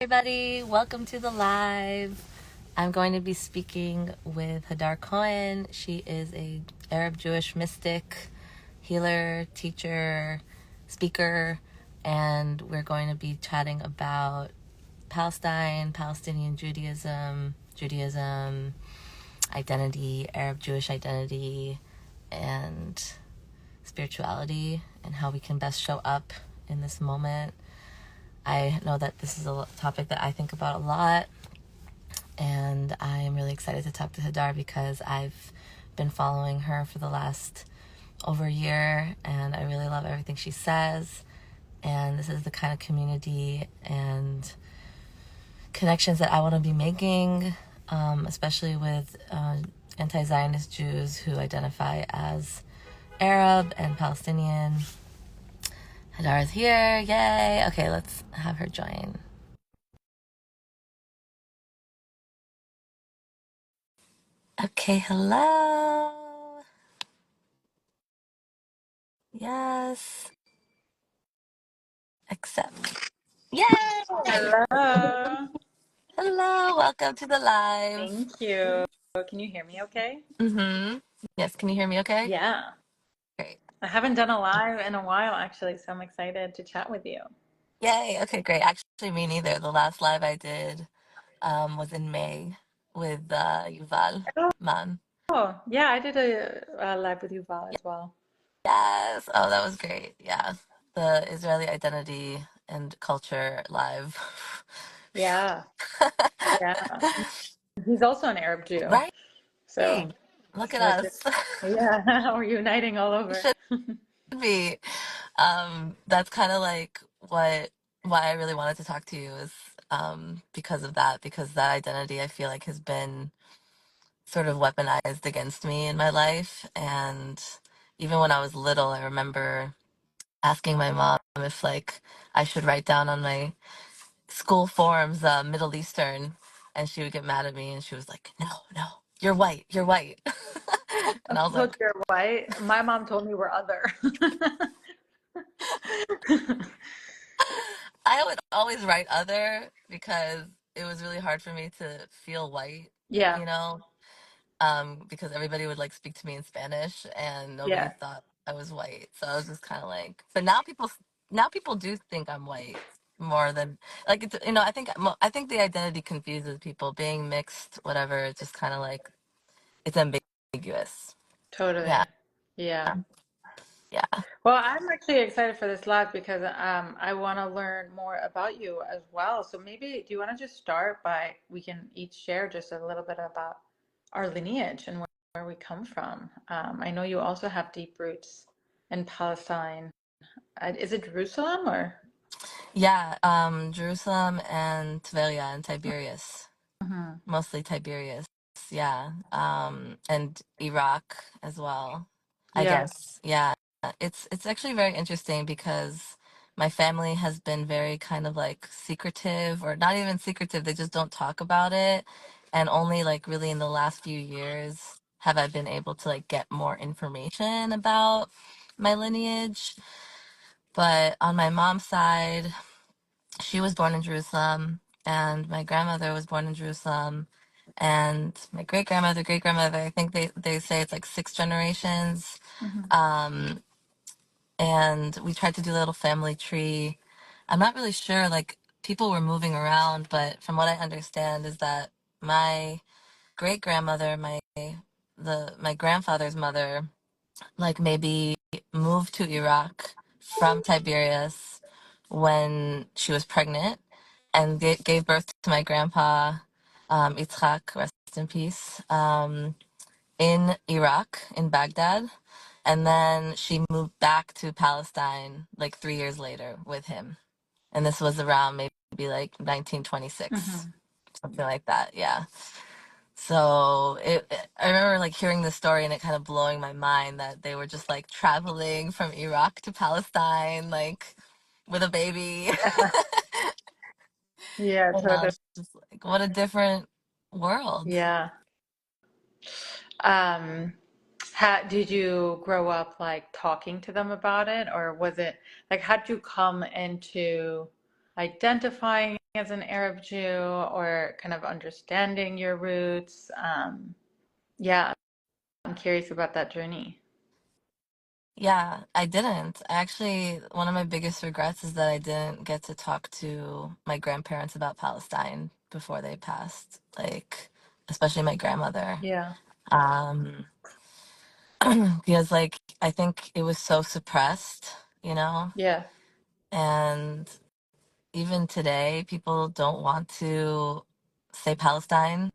everybody. Welcome to the live. I'm going to be speaking with Hadar Cohen. She is a Arab Jewish mystic, healer, teacher, speaker, and we're going to be chatting about Palestine, Palestinian Judaism, identity, Arab Jewish identity, and spirituality, and how we can best show up in this moment. I know that this is a topic that I think about a lot, and I am really excited to talk to Hadar because I've been following her for the last over a year, and I really love everything she says. And this is the kind of community and connections that I want to be making, especially with anti-Zionist Jews who identify as Arab and Palestinian. Hadar is here. Yay. Okay, let's have her join. Okay, hello. Yes. Accept. Yay. Hello. Hello. Welcome to the live. Thank you. Can you hear me okay? Mm-hmm. Yes, can you hear me okay? Yeah. Great. I haven't done a live in a while, actually, so I'm excited to chat with you. Yay. Okay, great. Actually, me neither. The last live I did was in May with Yuval Man. Oh, yeah, I did a live with Yuval as well. Yes. Oh, that was great. Yeah. The Israeli identity and culture live. Yeah, yeah. He's also an Arab Jew, Right. so Look at we're just, us. yeah, we're uniting all We over. should be. That's kind of like what why I really wanted to talk to you is because of that, because that identity I feel like has been sort of weaponized against me in my life. And even when I was little, I remember asking my mom if like I should write down on my school forms Middle Eastern, and she would get mad at me and she was like, no, no, you're white. And I was Told like, you're white. My mom told me we're other. I would always write other because it was really hard for me to feel white, Yeah, you know, because everybody would like speak to me in Spanish and nobody yeah, thought I was white. So I was just kind of like, but now people do think I'm white more than like it's, I think the identity confuses people. Being mixed, whatever, it's just kind of like it's ambiguous. Yeah, totally. Yeah. yeah. Well, I'm actually excited for this live because I want to learn more about you as well. So maybe do you want to just start by we can each share just a little bit about our lineage and where we come from. I know you also have deep roots in Palestine. Is it Jerusalem or? Yeah, Jerusalem and Tveria and Tiberias. Mhm. Mostly Tiberias, yeah, and Iraq as well, I Yeah, guess. Yeah, it's actually very interesting because my family has been very kind of like secretive, or not even secretive, they just don't talk about it. And only like really in the last few years have I been able to like get more information about my lineage. But on my mom's side, she was born in Jerusalem, and my grandmother was born in Jerusalem, and my great grandmother. I think they say it's like six generations. hmm, Um, and we tried to do a little family tree. I'm not really sure. Like people were moving around, but from what I understand is that my great grandmother, my grandfather's mother, like maybe moved to Iraq from Tiberias when she was pregnant and gave birth to my grandpa, Yitzhak, rest in peace, in Iraq, in Baghdad. And then she moved back to Palestine like 3 years later with him. And this was around maybe like 1926, hmm. something like that. Yeah. So I remember like hearing this story and it kind of blowing my mind that they were just like traveling from Iraq to Palestine, like with a baby. Yeah, And I totally. was just like, what a different world. Yeah. Um, did you grow up like talking to them about it, or was it like how did you come into identifying as an Arab Jew or kind of understanding your roots? Yeah, I'm curious about that journey. Yeah, I didn't. Actually, one of my biggest regrets is that I didn't get to talk to my grandparents about Palestine before they passed, like, especially my grandmother. Yeah, Um, because, like, I think it was so suppressed, you know? yeah, And even today, people don't want to say Palestine,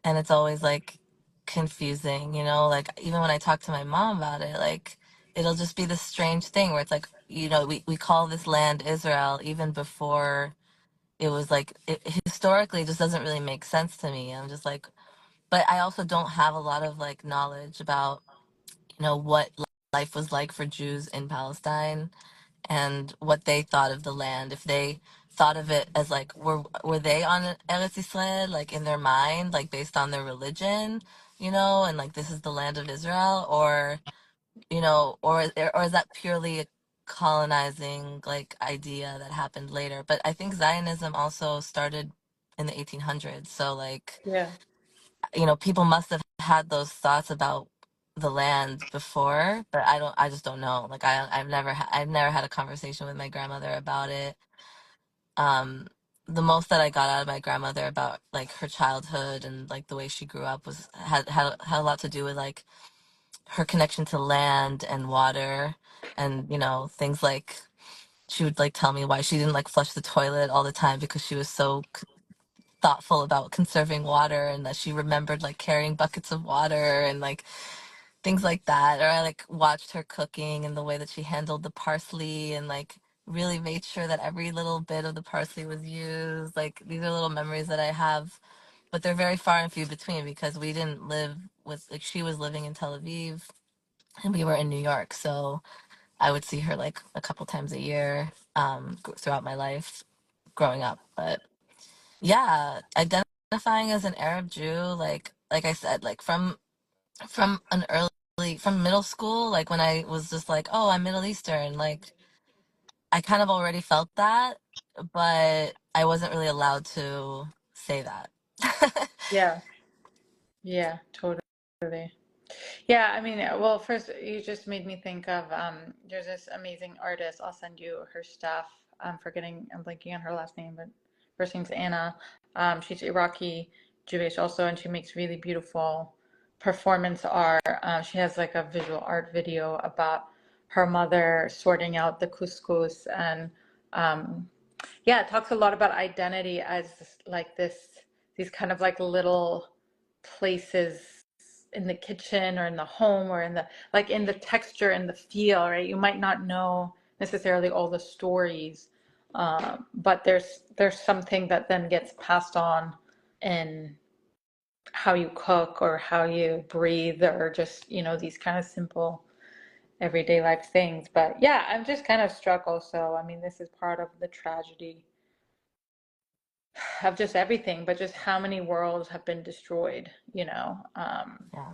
and it's always like confusing, you know, like even when I talk to my mom about it, like it'll just be this strange thing where it's like, you know, we call this land Israel even before it was like it historically just doesn't really make sense to me. I'm just like, but I also don't have a lot of like knowledge about, you know, what life was like for Jews in Palestine and what they thought of the land. If they thought of it as like were they on Eretz Israel like in their mind, like based on their religion, you know, and like this is the land of Israel, or you know, or is that purely a colonizing like idea that happened later? But I think Zionism also started in the 1800s, so like yeah, you know, people must have had those thoughts about the land before, but I just don't know. Like I've never had a conversation with my grandmother about it. Um, the most that I got out of my grandmother about like her childhood and like the way she grew up was had a lot to do with like her connection to land and water and you know things like she would like tell me why she didn't like flush the toilet all the time because she was so thoughtful about conserving water and that she remembered like carrying buckets of water and like things like that. Or I like watched her cooking and the way that she handled the parsley and like really made sure that every little bit of the parsley was used. Like these are little memories that I have, but they're very far and few between because we didn't live with like she was living in Tel Aviv and we were in New York. So I would see her like a couple times a year throughout my life growing up. But yeah, identifying as an Arab Jew, like I said, like from an early from middle school, like when I was just like, oh, I'm Middle Eastern, like I kind of already felt that, but I wasn't really allowed to say that. yeah, yeah, totally. Yeah, I mean, well, first, you just made me think of there's this amazing artist. I'll send you her stuff. I'm blanking on her last name, but first name's Anna. She's Iraqi Jewish also, and she makes really beautiful performance art. She has like a visual art video about her mother sorting out the couscous, and um, yeah, it talks a lot about identity as like these kind of like little places in the kitchen or in the home or in the like in the texture and the feel, right? You might not know necessarily all the stories, but there's something that then gets passed on in how you cook or how you breathe or just, you know, these kind of simple everyday life things. But yeah, I'm just kind of struck also. I mean, this is part of the tragedy of just everything, but just how many worlds have been destroyed, you know? Yeah,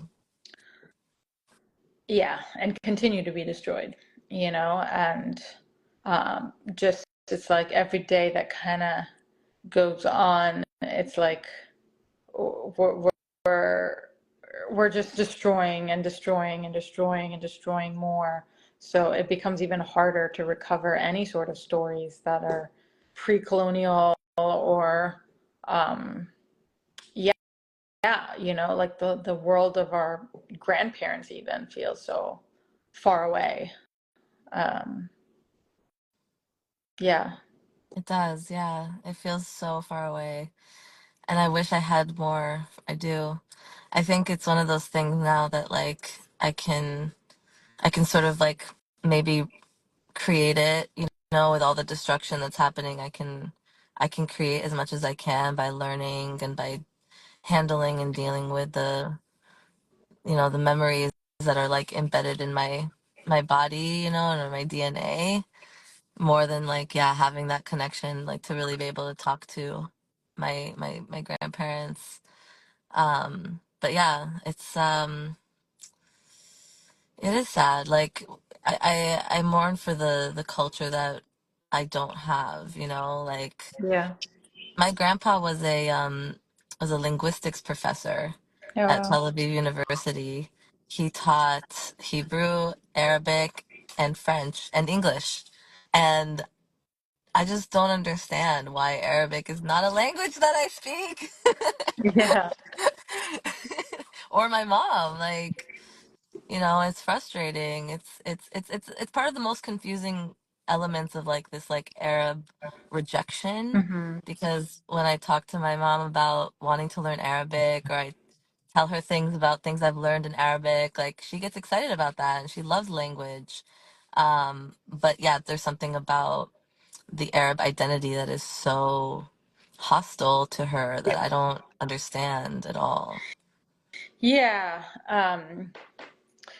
Yeah, and continue to be destroyed, you know? And just it's like every day that kind of goes on, it's like we're, we're, we're just destroying and destroying and destroying and destroying more. So it becomes even harder to recover any sort of stories that are pre-colonial or um, yeah, yeah, you know, like the world of our grandparents even feels so far away. Um, yeah, it does. Yeah, it feels so far away, and I wish I had more. I do. I think it's one of those things now that like I can sort of like maybe create it, you know, with all the destruction that's happening. I can create as much as I can by learning and by handling and dealing with the, you know, the memories that are like embedded in my body, you know, and my DNA more than like yeah, having that connection like to really be able to talk to my grandparents. But yeah, it is sad. Like I mourn for the culture that I don't have, you know, like yeah, My grandpa was a linguistics professor Oh, at wow. Tel Aviv University. He taught Hebrew, Arabic, and French and English. And I just don't understand why Arabic is not a language that I speak. Yeah. Or my mom, like, it's frustrating. It's part of the most confusing elements of like this like Arab rejection, Hmm. because when I talk to my mom about wanting to learn Arabic, or I tell her things about things I've learned in Arabic, like she gets excited about that and she loves language. But yeah, there's something about the Arab identity that is so hostile to her that I don't understand at all. Yeah.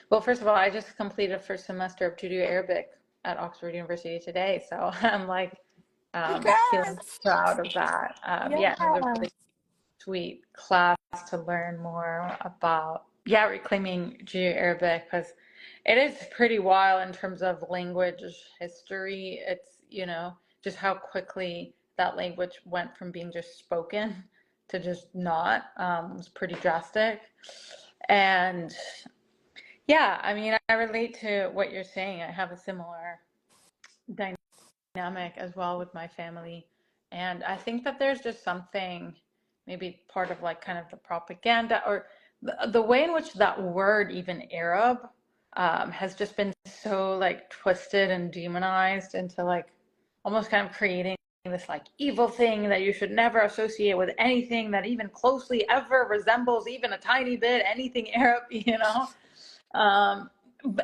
Well, first of all, I just completed a first semester of Judo Arabic at Oxford University today, so I'm like feeling Congrats! proud of that. Yeah. Yeah, it was a really sweet class to learn more about, yeah, reclaiming Judo Arabic because it is pretty wild in terms of language history. It's, just how quickly that language went from being just spoken to just not. Was pretty drastic. And yeah, I mean, I relate to what you're saying. I have a similar dynamic as well with my family. And I think that there's just something, maybe part of like kind of the propaganda or the way in which that word, even Arab, has just been so like twisted and demonized into like almost kind of creating this like evil thing that you should never associate with anything that even closely ever resembles even a tiny bit anything Arab, Um,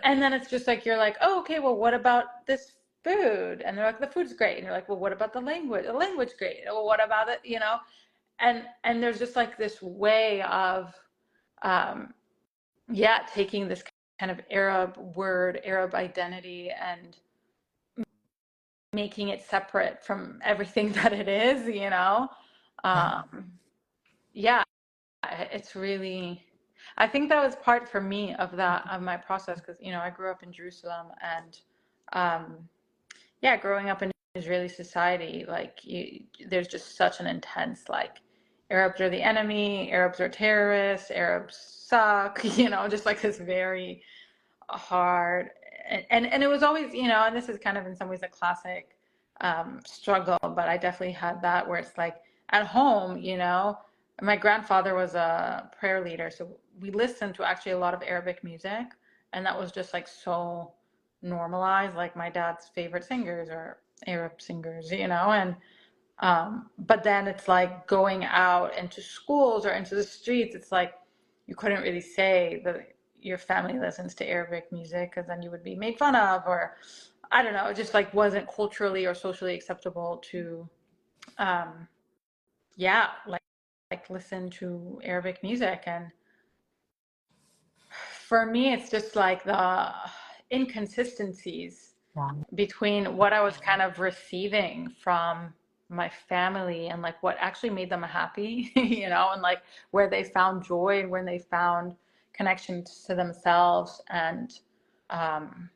and then it's just like you're like, oh, okay, well, what about this food? And they're like, the food's great. And you're like, well, what about the language? The language great. Well, what about it? And there's just like this way of, um, yeah, taking this kind of Arab word, Arab identity, and making it separate from everything that it is. Yeah. Um, yeah, it's really, I think that was part for me of that, of my process, because I grew up in Jerusalem, and um yeah, growing up in Israeli society, like there's just such an intense like Arabs are the enemy, Arabs are terrorists, Arabs suck, just like this very hard, and it was always, and this is kind of in some ways a classic struggle, but I definitely had that where it's like at home, my grandfather was a prayer leader, so we listened to actually a lot of Arabic music, and that was just like so normalized, like my dad's favorite singers are Arab singers, and but then it's like going out into schools or into the streets, it's like you couldn't really say that your family listens to Arabic music because then you would be made fun of, or I don't know, it just like wasn't culturally or socially acceptable to, um, yeah, like listen to Arabic music. And for me, it's just like the inconsistencies Yeah. between what I was kind of receiving from my family and like what actually made them happy, and like where they found joy and when they found connection to themselves, and um,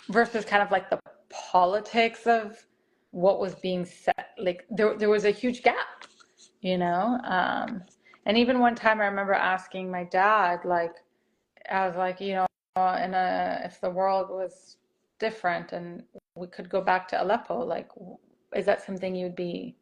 versus kind of like the politics of what was being said. Like there was a huge gap, you know? And even one time I remember asking my dad, like, I was like, if the world was different and we could go back to Aleppo, like, is that something you'd be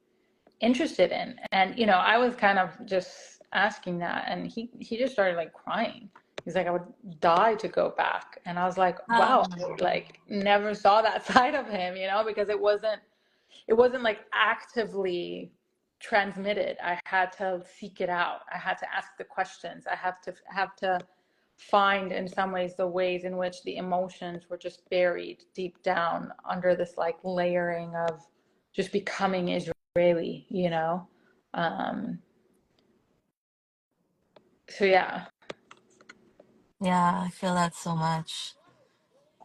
interested in? And I was kind of just asking that, and he just started like crying. He's like, I would die to go back, and I was like, wow, I Um, like never saw that side of him, because it wasn't like actively transmitted. I had to seek it out. I had to ask the questions. I have to find in some ways the ways in which the emotions were just buried deep down under this like layering of just becoming Israeli. Um, so yeah. yeah, I feel that so much.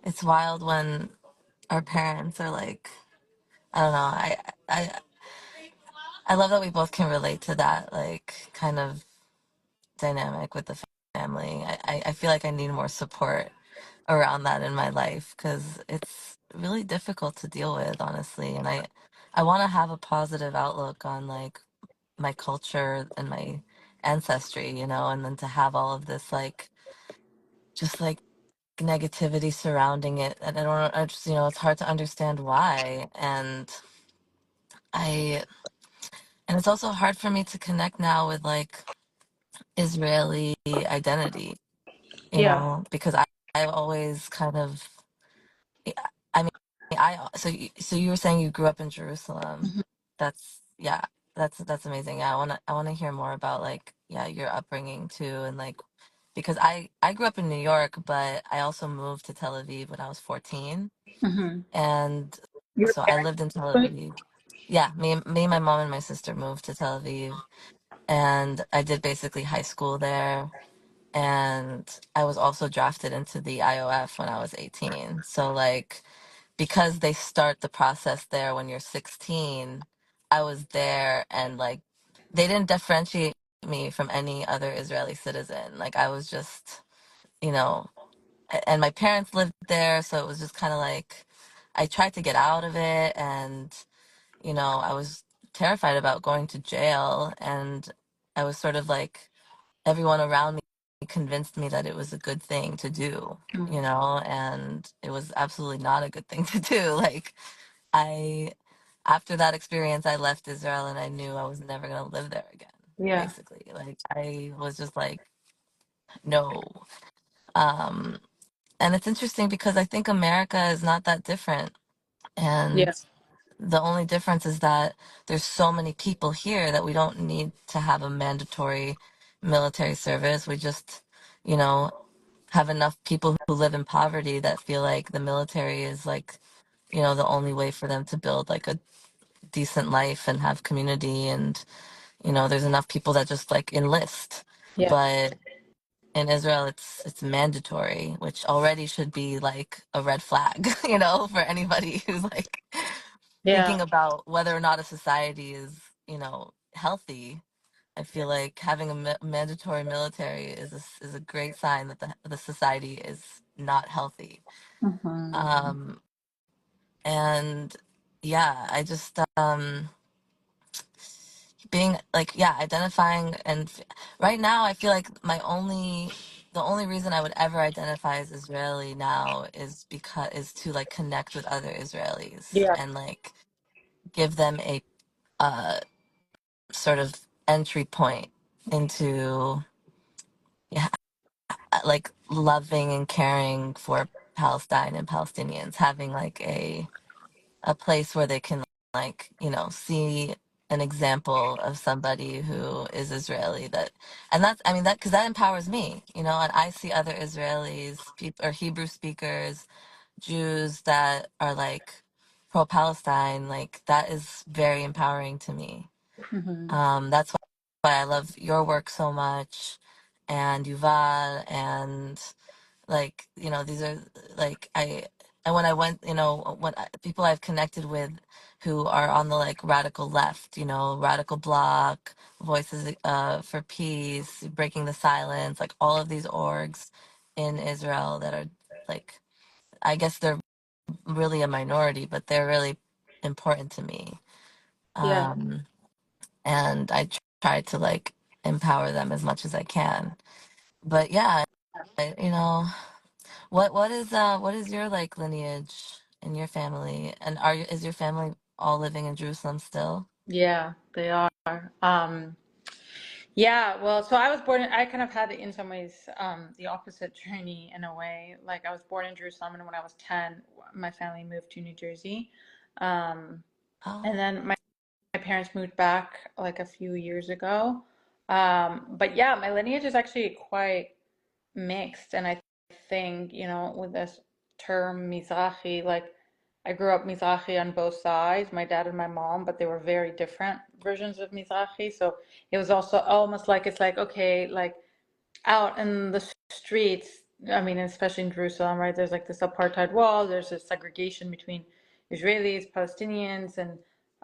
It's wild when our parents are like, I don't know. I I love that we both can relate to that like kind of dynamic with the family. I feel like I need more support around that in my life because it's really difficult to deal with, honestly. And I want to have a positive outlook on like my culture and my ancestry, you know, and then to have all of this like just like negativity surrounding it, and I don't, I just, you know, it's hard to understand why. I and it's also hard for me to connect now with like Israeli identity, you Yeah. know, because I've always kind of, yeah, I mean, so you were saying you grew up in Jerusalem. Mhm. That's, yeah, that's amazing. Yeah, I want to hear more about like, yeah, your upbringing too, and like because I grew up in New York, but I also moved to Tel Aviv when I was 14, Mhm. and Your so I parents lived in Tel moved? Aviv. Yeah, me, my mom, and my sister moved to Tel Aviv, and I did basically high school there. And I was also drafted into the IOF when I was 18. So like because they start the process there when you're 16, I was there, and like they didn't differentiate me from any other Israeli citizen. Like I was just, you know, and my parents lived there, so it was just kind of like I tried to get out of it, and you know, I was terrified about going to jail, and I was sort of like everyone around me convinced me that it was a good thing to do, you Mm. know, and it was absolutely not a good thing to do. Like I after that experience I left Israel and I knew I was never going to live there again, Yeah. basically. Like I was just like no. Um and it's interesting because I think America is not that different, Yeah. and the only difference is that there's so many people here that we don't need to have a mandatory military service. We just, you know, have enough people who live in poverty that feel like the military is like, you know, the only way for them to build like a decent life and have community. And you know, there's enough people that just like enlist. Yeah. But in Israel it's mandatory, which already should be like a red flag, you know, for anybody who's like Yeah. thinking about whether or not a society is, you know, healthy. I feel like having a mandatory military is is a great sign that the society is not healthy. Mhm. Um, and yeah, I just being like, yeah, identifying right now I feel like the only reason I would ever identify as Israeli now is because is to like connect with other Israelis Yeah. and like give them a uh sort of entry point into, yeah, like loving and caring for Palestine and Palestinians, having like a place where they can like, you know, see an example of somebody who is Israeli, that and that's, I mean, that because that empowers me, you know, and I see other Israelis, people or Hebrew speakers, Jews that are like pro Palestine, like that is very empowering to me. Mhm. That's why I love your work so much, and Yuval, and like, you know, these are like and when I went, you know, people I've connected with who are on the like radical left, you know, radical bloc, voices for peace, breaking the silence, like all of these orgs in Israel that are like, I guess they're really a minority, but they're really important to me. Yeah. um and I try to like empower them as much as I can. But yeah, you know, what is your like lineage in your family, and is your family all living in Jerusalem still? Yeah, they are. Yeah, well, so I was born I kind of had in some ways the opposite journey in a way. Like I was born in Jerusalem, and when I was 10, my family moved to New Jersey. Um, and Oh, then my parents moved back like a few years ago. But yeah, my lineage is actually quite mixed. And I think, you know, with this term Mizrahi, like I grew up Mizrahi on both sides, my dad and my mom, but they were very different versions of Mizrahi. So it was also almost like it's like, okay, like out in the streets, I mean, especially in Jerusalem, right? There's like this apartheid wall, there's this segregation between Israelis, Palestinians, and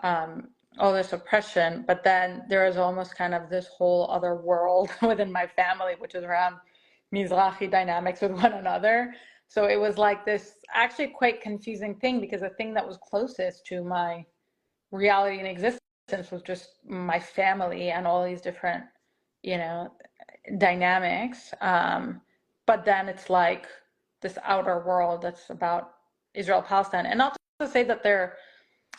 um, all this oppression. But then there is almost kind of this whole other world within my family, which is around Mizrahi dynamics with one another. So it was like this actually quite confusing thing because the thing that was closest to my reality and existence was just my family and all these different, you know, dynamics. But then it's like this outer world that's about Israel Palestine, and not to say that they're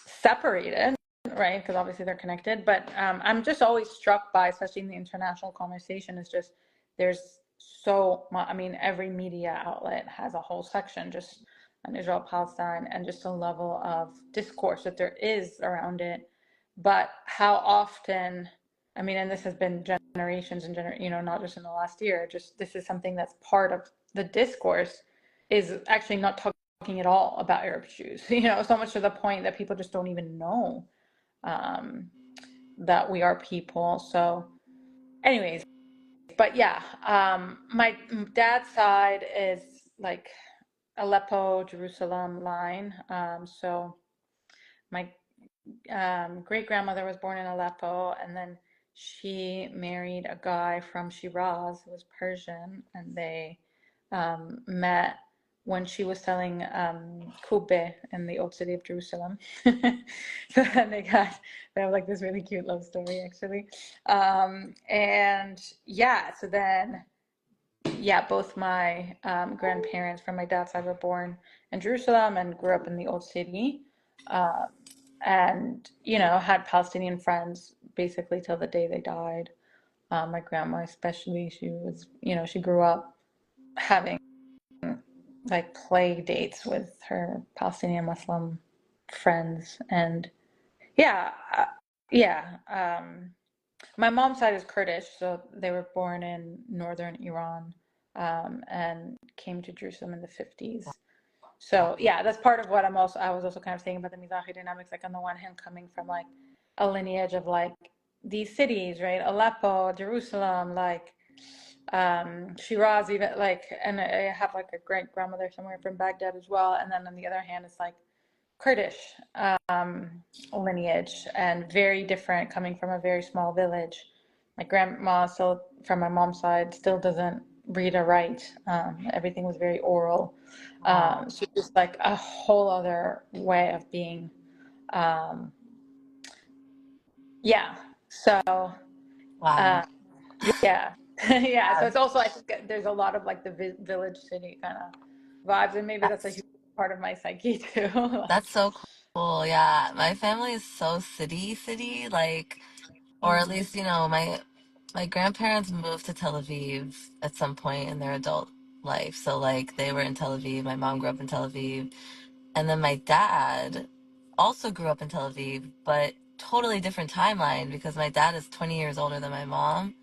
separated, right? Because obviously they're connected. But I'm just always struck by, especially in the international conversation, is just there's so much. I mean, every media outlet has a whole section just on Israel Palestine, and just the level of discourse that there is around it. But how often, I mean, and this has been generations and not just in the last year, just this is something that's part of the discourse, is actually not talking at all about Arab Jews, so much to the point that people just don't even know um, that we are people. So, anyways, but yeah, my dad's side is like Aleppo, Jerusalem line. So my great grandmother was born in Aleppo, and then she married a guy from Shiraz who was Persian, and they met when she was selling kube in the old city of Jerusalem. So then they have like this really cute love story actually. And yeah, so then yeah, both my grandparents from my dad's side were born in Jerusalem and grew up in the old city. Um, and, had Palestinian friends basically till the day they died. My grandma, especially, she grew up having like play dates with her Palestinian Muslim friends. And yeah, yeah. My mom's side is Kurdish, so they were born in northern Iran, and came to Jerusalem in the 50s. So yeah, that's part of what I was also kind of saying about the Mizrahi dynamics, like on the one hand coming from like a lineage of like these cities, right? Aleppo, Jerusalem, like Shiraz, even like, and I have like a great grandmother somewhere from Baghdad as well. And then on the other hand, it's like Kurdish lineage, and very different, coming from a very small village. My grandma still, from my mom's side, still doesn't read or write. Everything was very oral. Wow. So just like a whole other way of being. Um, yeah. So Wow. uh, yeah, yeah. So Yeah, it's also, I think there's a lot of like the village city kind of vibes, and maybe that's a that's huge part of my psyche too. that's Like, so cool. Yeah, my family is so city, like, or at mm, least my grandparents moved to Tel Aviv at some point in their adult life. So like they were in Tel Aviv. My mom grew up in Tel Aviv, and then my dad also grew up in Tel Aviv, but totally different timeline because my dad is 20 years older than my mom.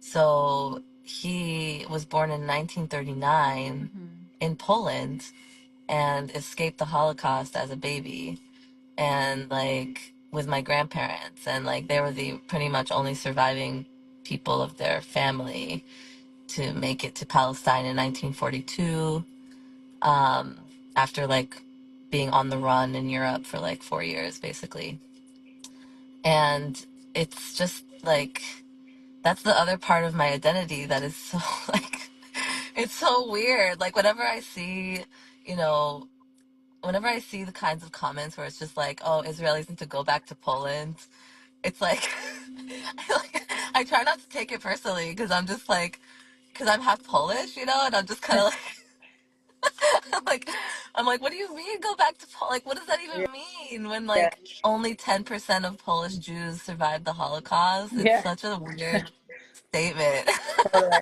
So he was born in 1939 mhm. in Poland and escaped the Holocaust as a baby, and like with my grandparents, and like they were the pretty much only surviving people of their family to make it to Palestine in 1942, um, after like being on the run in Europe for like 4 years basically. And it's just like that's the other part of my identity that is so like it's so weird. Like you know, whenever I see the kinds of comments where it's just like, "Oh, Israelis need to go back to Poland," it's like, I try not to take it personally because I'm just like, because I'm half Polish, and I'm just kind of like, I'm like, what do you mean go back to Poland? Like, what does that Yeah, even mean when yeah, like only 10% of Polish Jews survived the Holocaust? It's yeah. such a weird statement. Totally.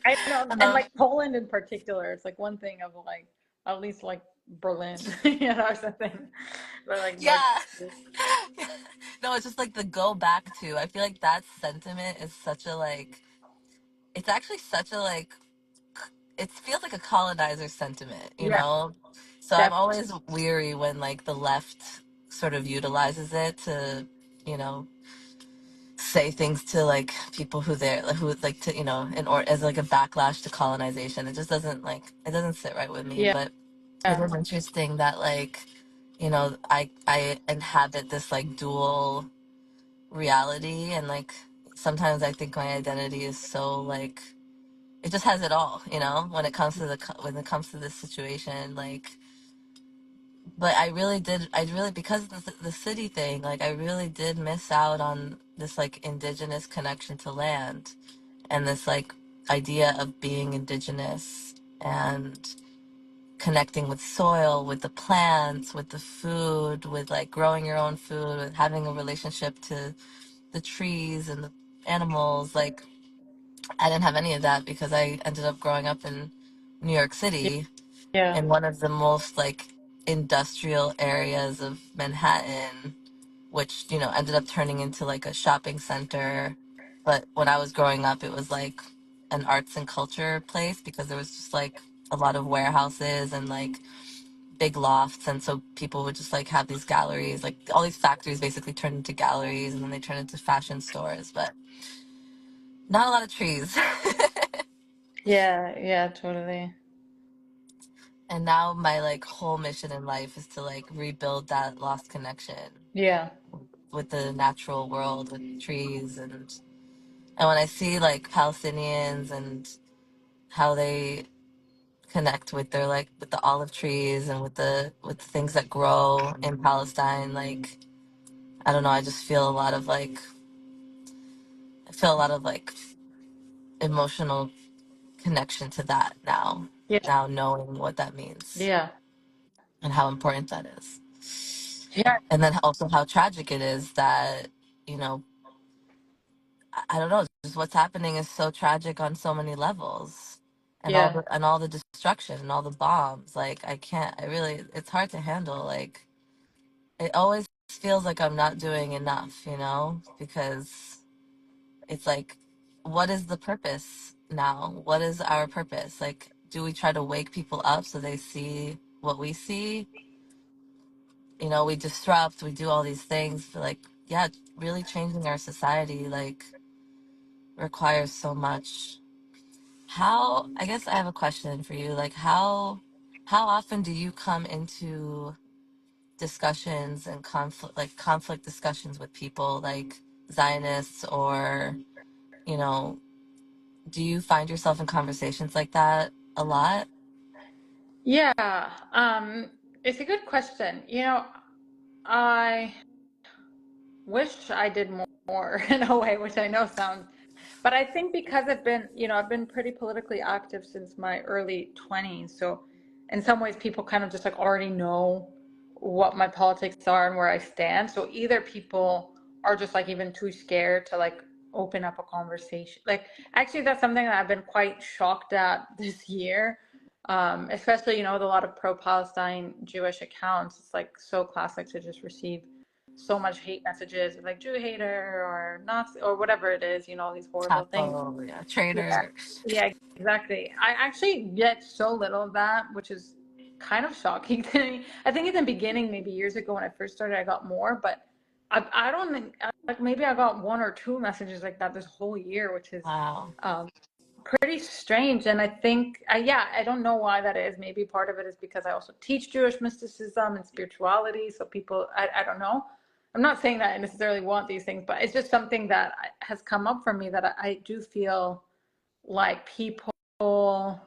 I know, And and like Poland in particular, it's like one thing of like at least like Berlin, or something, but like more. yeah. No, it's just like the go back to. I feel like that sentiment is such a like, it's actually such a like, it feels like a colonizer sentiment, you Yeah, know? So I'm definitely. always weary when like the left sort of utilizes it to, you know, say things to like people who like to, and or as like a backlash to colonization. It just doesn't like, it doesn't sit right with me. Yeah, But it yeah, is interesting that like, I inhabit this like dual reality, and like sometimes I think my identity is so like it just has it all, when it comes to when it comes to this situation, like but I really, because of the city thing, like I really did miss out on this like indigenous connection to land and this like idea of being indigenous and connecting with soil, with the plants, with the food, with like growing your own food, with having a relationship to the trees and the animals. Like I didn't have any of that because I ended up growing up in New York City Yeah. in one of the most like industrial areas of Manhattan, which, you know, ended up turning into like a shopping center. But when I was growing up, it was like an arts and culture place because there was just like a lot of warehouses and like big lofts. And so people would just like have these galleries, like all these factories basically turned into galleries and then they turned into fashion stores, but not a lot of trees. Yeah, yeah, totally. And now my like whole mission in life is to like rebuild that lost connection Yeah. with the natural world, with trees. And when I see like Palestinians and how they connect with their like with the olive trees and with the things that grow in Palestine, like I don't know, I just feel a lot of like I feel a lot of like emotional connection to that now. Yeah. Now knowing what that means Yeah. and how important that is. Yeah. And then also how tragic it is that, you know, I don't know, just what's happening is so tragic on so many levels. Yeah. And all the destruction and all the bombs. Like I can't I really it's hard to handle. Like it always feels like I'm not doing enough, you know? Because it's like what is the purpose now? What is our purpose? Like do we try to wake people up so they see what we see? You know, we disrupt, we do all these things, but like yeah, really changing our society like requires so much. How, I guess I have a question for you. Like how often do you come into discussions and conflict discussions with people like Zionists or, you know, do you find yourself in conversations like that a lot? Yeah. It's a good question. I wish I did more in a way, which I know sounds, but I think because I've been pretty politically active since my early 20s. So in some ways, people kind of just like already know what my politics are and where I stand. So either people are just like even too scared to like open up a conversation. Like, actually, that's something that I've been quite shocked at this year. Especially, with a lot of pro-Palestine Jewish accounts. It's like so classic to just receive so much hate messages like Jew hater or Nazi or whatever it is, all these horrible things. Taco, yeah, Yeah, trader. yeah, exactly. I actually get so little of that, which is kind of shocking to me. I think in the beginning, maybe years ago when I first started, I got more, but I don't think like maybe I got one or two messages like that this whole year, which is Wow. um, pretty strange. And I think, yeah, I don't know why that is. Maybe part of it is because I also teach Jewish mysticism and spirituality. So people, I don't know. I'm not saying that I necessarily want these things, but it's just something that has come up for me that I do feel like people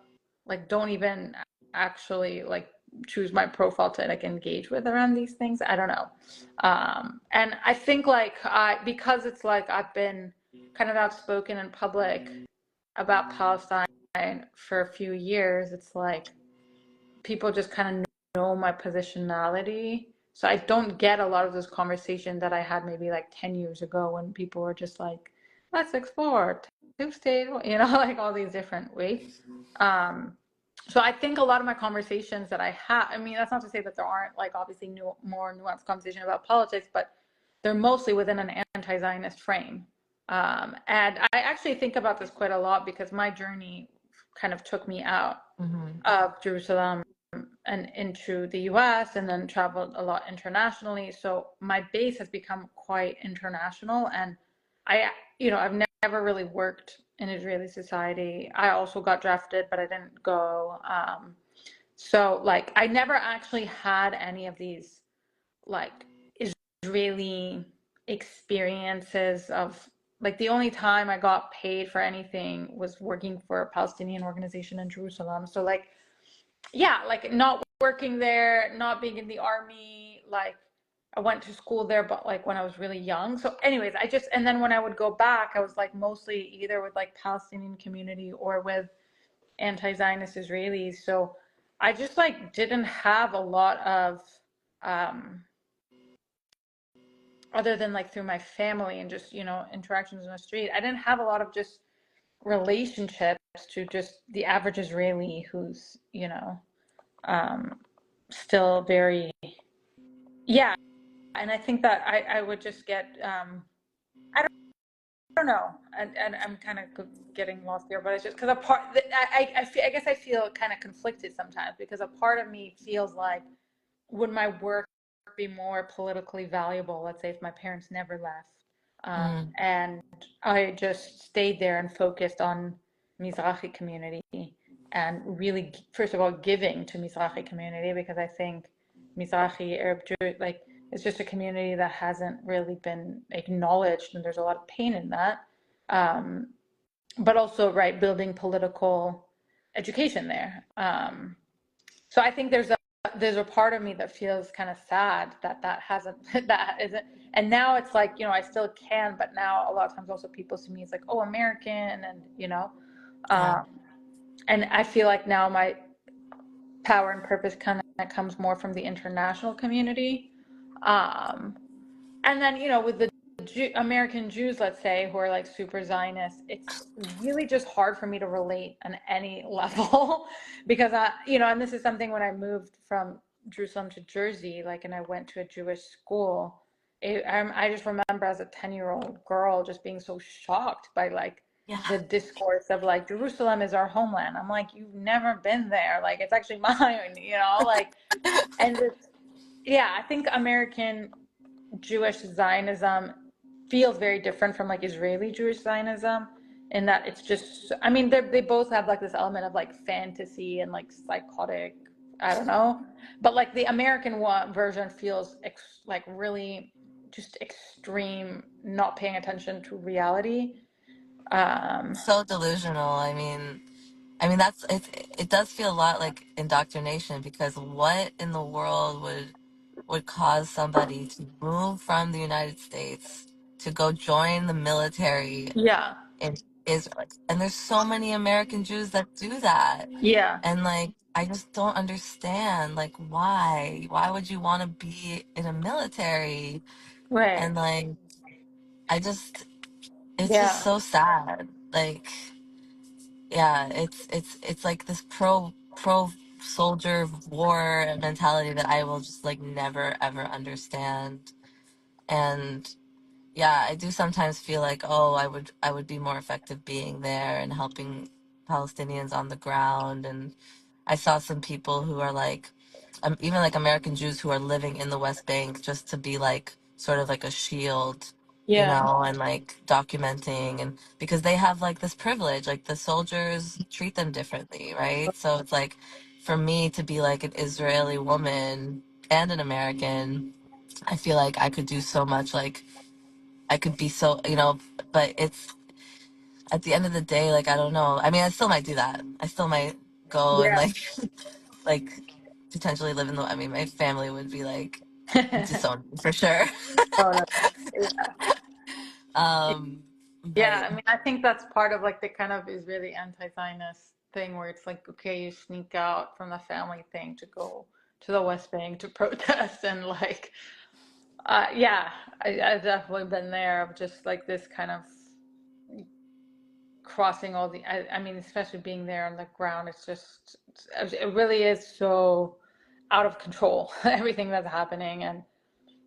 like don't even actually like choose my profile to like engage with around these things. I don't know. And I think like because it's like I've been kind of outspoken in public about Palestine for a few years, it's like people just kind of know my positionality. So I don't get a lot of those conversations that I had maybe like 10 years ago when people were just like, let's explore two-state, like all these different ways. Um, so I think a lot of my conversations that I have, I mean, that's not to say that there aren't like obviously more nuanced conversation about politics, but they're mostly within an anti-Zionist frame. And I actually think about this quite a lot because my journey kind of took me out Hmm. of Jerusalem and into the US and then traveled a lot internationally. So my base has become quite international. And I, I've never really worked in Israeli society. I also got drafted, but I didn't go. So like I never actually had any of these like Israeli experiences of like the only time I got paid for anything was working for a Palestinian organization in Jerusalem. So like yeah, like not working there, not being in the army, like I went to school there, but like when I was really young. So, anyways, and then when I would go back, I was like mostly either with like Palestinian community or with anti-Zionist Israelis. So I just like didn't have a lot of, um, other than like through my family and just, interactions in the street, I didn't have a lot of just relationships to just the average Israeli who's, um, still very, yeah. And I think that I would just get, I don't know, and I'm kind of getting lost here, but it's just because a part, I guess I feel kind of conflicted sometimes because a part of me feels like, would my work be more politically valuable, let's say if my parents never left, Mm, and I just stayed there and focused on Mizrahi community and really, first of all, giving to Mizrahi community because I think Mizrahi Arab Jew, like, it's just a community that hasn't really been acknowledged, and there's a lot of pain in that. Um, but also, right, building political education there. So I think there's a part of me that feels kind of sad that hasn't that isn't, and now it's like, I still can, but now a lot of times also people see me as like, oh, American, and yeah. um, and I feel like now my power and purpose kind of comes more from the international community. Um, and then, with the American Jews, let's say, who are like super Zionist, it's really just hard for me to relate on any level because and this is something when I moved from Jerusalem to Jersey, like, and I went to a Jewish school. I just remember as a 10-year-old girl just being so shocked by like Yeah. the discourse of like Jerusalem is our homeland. I'm like, you've never been there. Like, it's actually mine, like, and it's, yeah, I think American Jewish Zionism feels very different from like Israeli Jewish Zionism in that it's just, I mean, they both have like this element of like fantasy and like psychotic, I don't know, but like the American one version feels like really just extreme, not paying attention to reality. Um, So delusional. I mean that's it does feel a lot like indoctrination because what in the world would cause somebody to move from the United States to go join the military yeah, in Israel? And there's so many American Jews that do that. yeah, And like I just don't understand like why would you want to be in a military? right, And like I just it's just yeah, so sad. Like yeah, it's like this pro soldier war mentality that I will just like never ever understand. And yeah, I do sometimes feel like, oh, I would be more effective being there and helping Palestinians on the ground. And I saw some people who are like, even like American Jews who are living in the West Bank just to be like sort of like a shield, yeah, and like documenting, and because they have like this privilege, like the soldiers treat them differently, right? So it's like for me to be like an Israeli woman and an American, I feel like I could do so much, like I could be so, but it's at the end of the day, like I don't know. I mean, I still might do that. I still might go and yeah. like like potentially live in the. I mean, my family would be like disown me for sure. Oh, no. Yeah. But Yeah, I mean, I think that's part of like the kind of Israeli anti-Zionist thing where it's like, okay, you sneak out from the family thing to go to the West Bank to protest and like, yeah, I've definitely been there of just like this kind of crossing all I mean, especially being there on the ground, it's just, it really is so out of control, everything that's happening and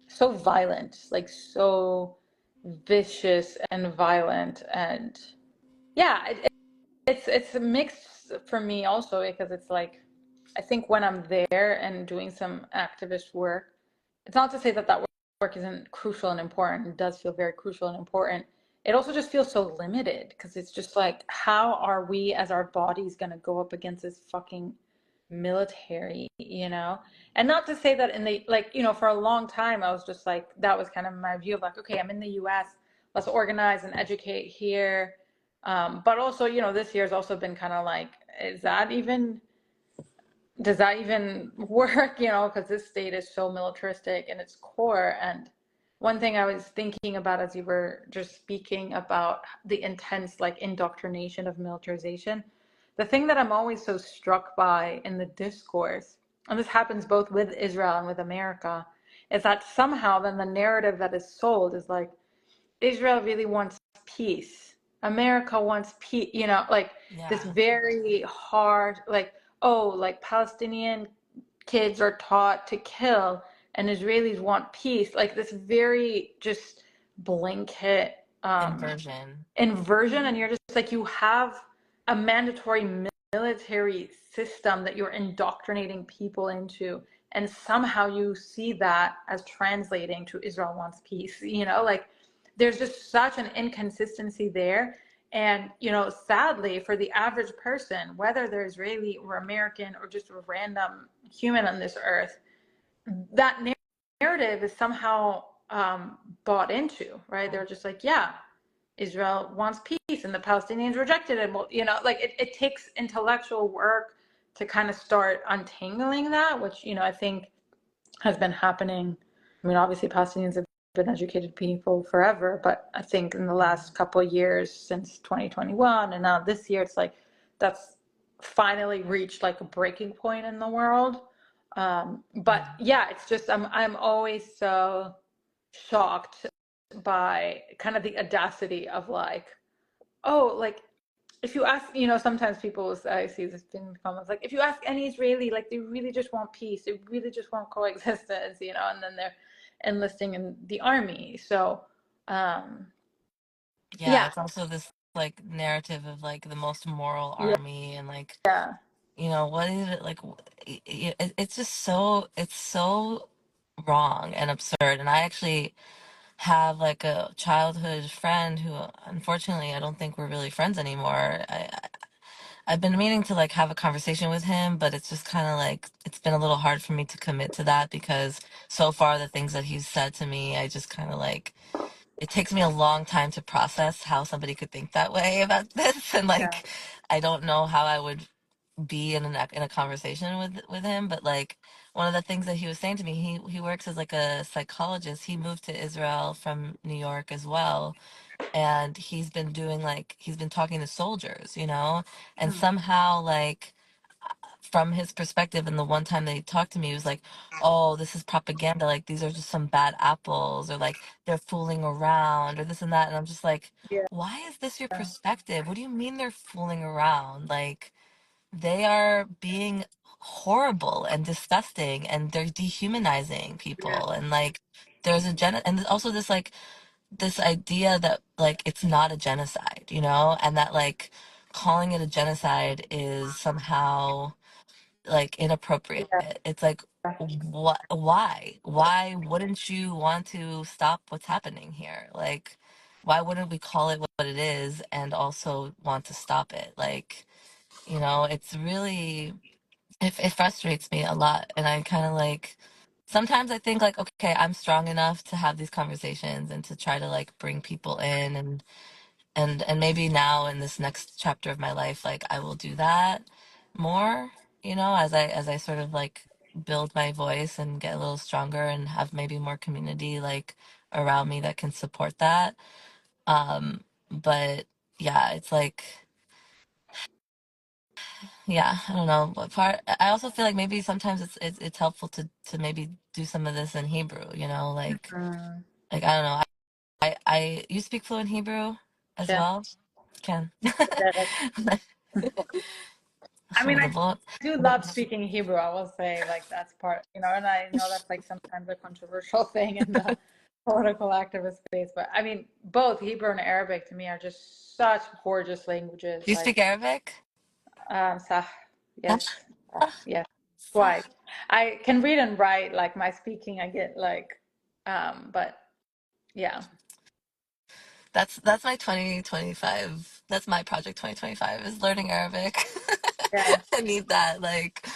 so violent, like so vicious and violent and yeah, it's a mix for me also because it's like I think when I'm there and doing some activist work, it's not to say that that work isn't crucial and important. It does feel very crucial and important. It also just feels so limited because it's just like, how are we as our bodies going to go up against this fucking military, And not to say that in the, like, for a long time, I was just like, that was kind of my view of like, okay, I'm in the US, let's organize and educate here. But also, this year's also been kind of like, is that even does that even work? Because this state is so militaristic in its core. And one thing I was thinking about as you were just speaking about the intense like indoctrination of militarization, the thing that I'm always so struck by in the discourse, and this happens both with Israel and with America, is that somehow then the narrative that is sold is like Israel really wants peace. America wants peace, like this Yeah, very hard, like, oh, like Palestinian kids are taught to kill and Israelis want peace. Like this very just blanket inversion. inversion. And you're just like, you have a mandatory military system that you're indoctrinating people into. And somehow you see that as translating to Israel wants peace, like there's just such an inconsistency there. And, sadly, for the average person, whether they're Israeli or American or just a random human on this earth, that narrative is somehow bought into, right? They're just like, yeah, Israel wants peace and the Palestinians rejected it. Well, like it takes intellectual work to kind of start untangling that, which, I think has been happening. I mean, obviously, Palestinians have been educated people forever, but I think in the last couple of years, since 2021 and now this year, it's like that's finally reached like a breaking point in the world. But Yeah. yeah, it's just I'm always so shocked by kind of the audacity of like, oh, like if you ask, sometimes people, I see this in comments, like if you ask any Israeli, like they really just want peace, they really just want coexistence, and then they're enlisting in the army. So, um, Yeah, yeah, it's also this like narrative of like the most moral yeah, army and like, yeah, what is it like it's just so it's so wrong and absurd. And I actually have like a childhood friend who unfortunately I don't think we're really friends anymore. I've been meaning to like have a conversation with him, but it's just kind of like it's been a little hard for me to commit to that because so far the things that he's said to me, I just kind of like it takes me a long time to process how somebody could think that way about this, and yeah, like I don't know how I would be in a conversation with him. But like one of the things that he was saying to me, he works as like a psychologist. He moved to Israel from New York as well, and he's been talking to soldiers, and mm, somehow like from his perspective, and the one time that he talked to me, he was like, oh, this is propaganda, like these are just some bad apples, or like they're fooling around, or this and that. And I'm just like, yeah, why is this your perspective? What do you mean they're fooling around? Like they are being horrible and disgusting, and they're dehumanizing yeah, people, and like there's a and also this like this idea that like it's not a genocide, and that like calling it a genocide is somehow like inappropriate. yeah, It's like what why wouldn't you want to stop what's happening here? Like why wouldn't we call it what it is and also want to stop it? Like, it's really it frustrates me a lot, and I kind of like sometimes I think like okay, I'm strong enough to have these conversations and to try to like bring people in, and maybe now in this next chapter of my life like I will do that more, as I sort of like build my voice and get a little stronger and have maybe more community like around me that can support that. But yeah, it's like yeah, I don't know what part. I also feel like maybe sometimes it's helpful to maybe do some of this in Hebrew, mm, like I don't know. I you speak fluent Hebrew as yeah. well? Can. I mean, I Hold do love speaking Hebrew. I will say, like, that's part, and I know that's like sometimes a controversial thing in the political activist space. But I mean, both Hebrew and Arabic to me are just such gorgeous languages. Do you Like, speak Arabic? sah, Huh? yes, yes, twice. Ah, I can read and write. Like my speaking, I get like, but yeah, that's my 2025. That's my project 2025 is learning Arabic. yeah, I need that. Like,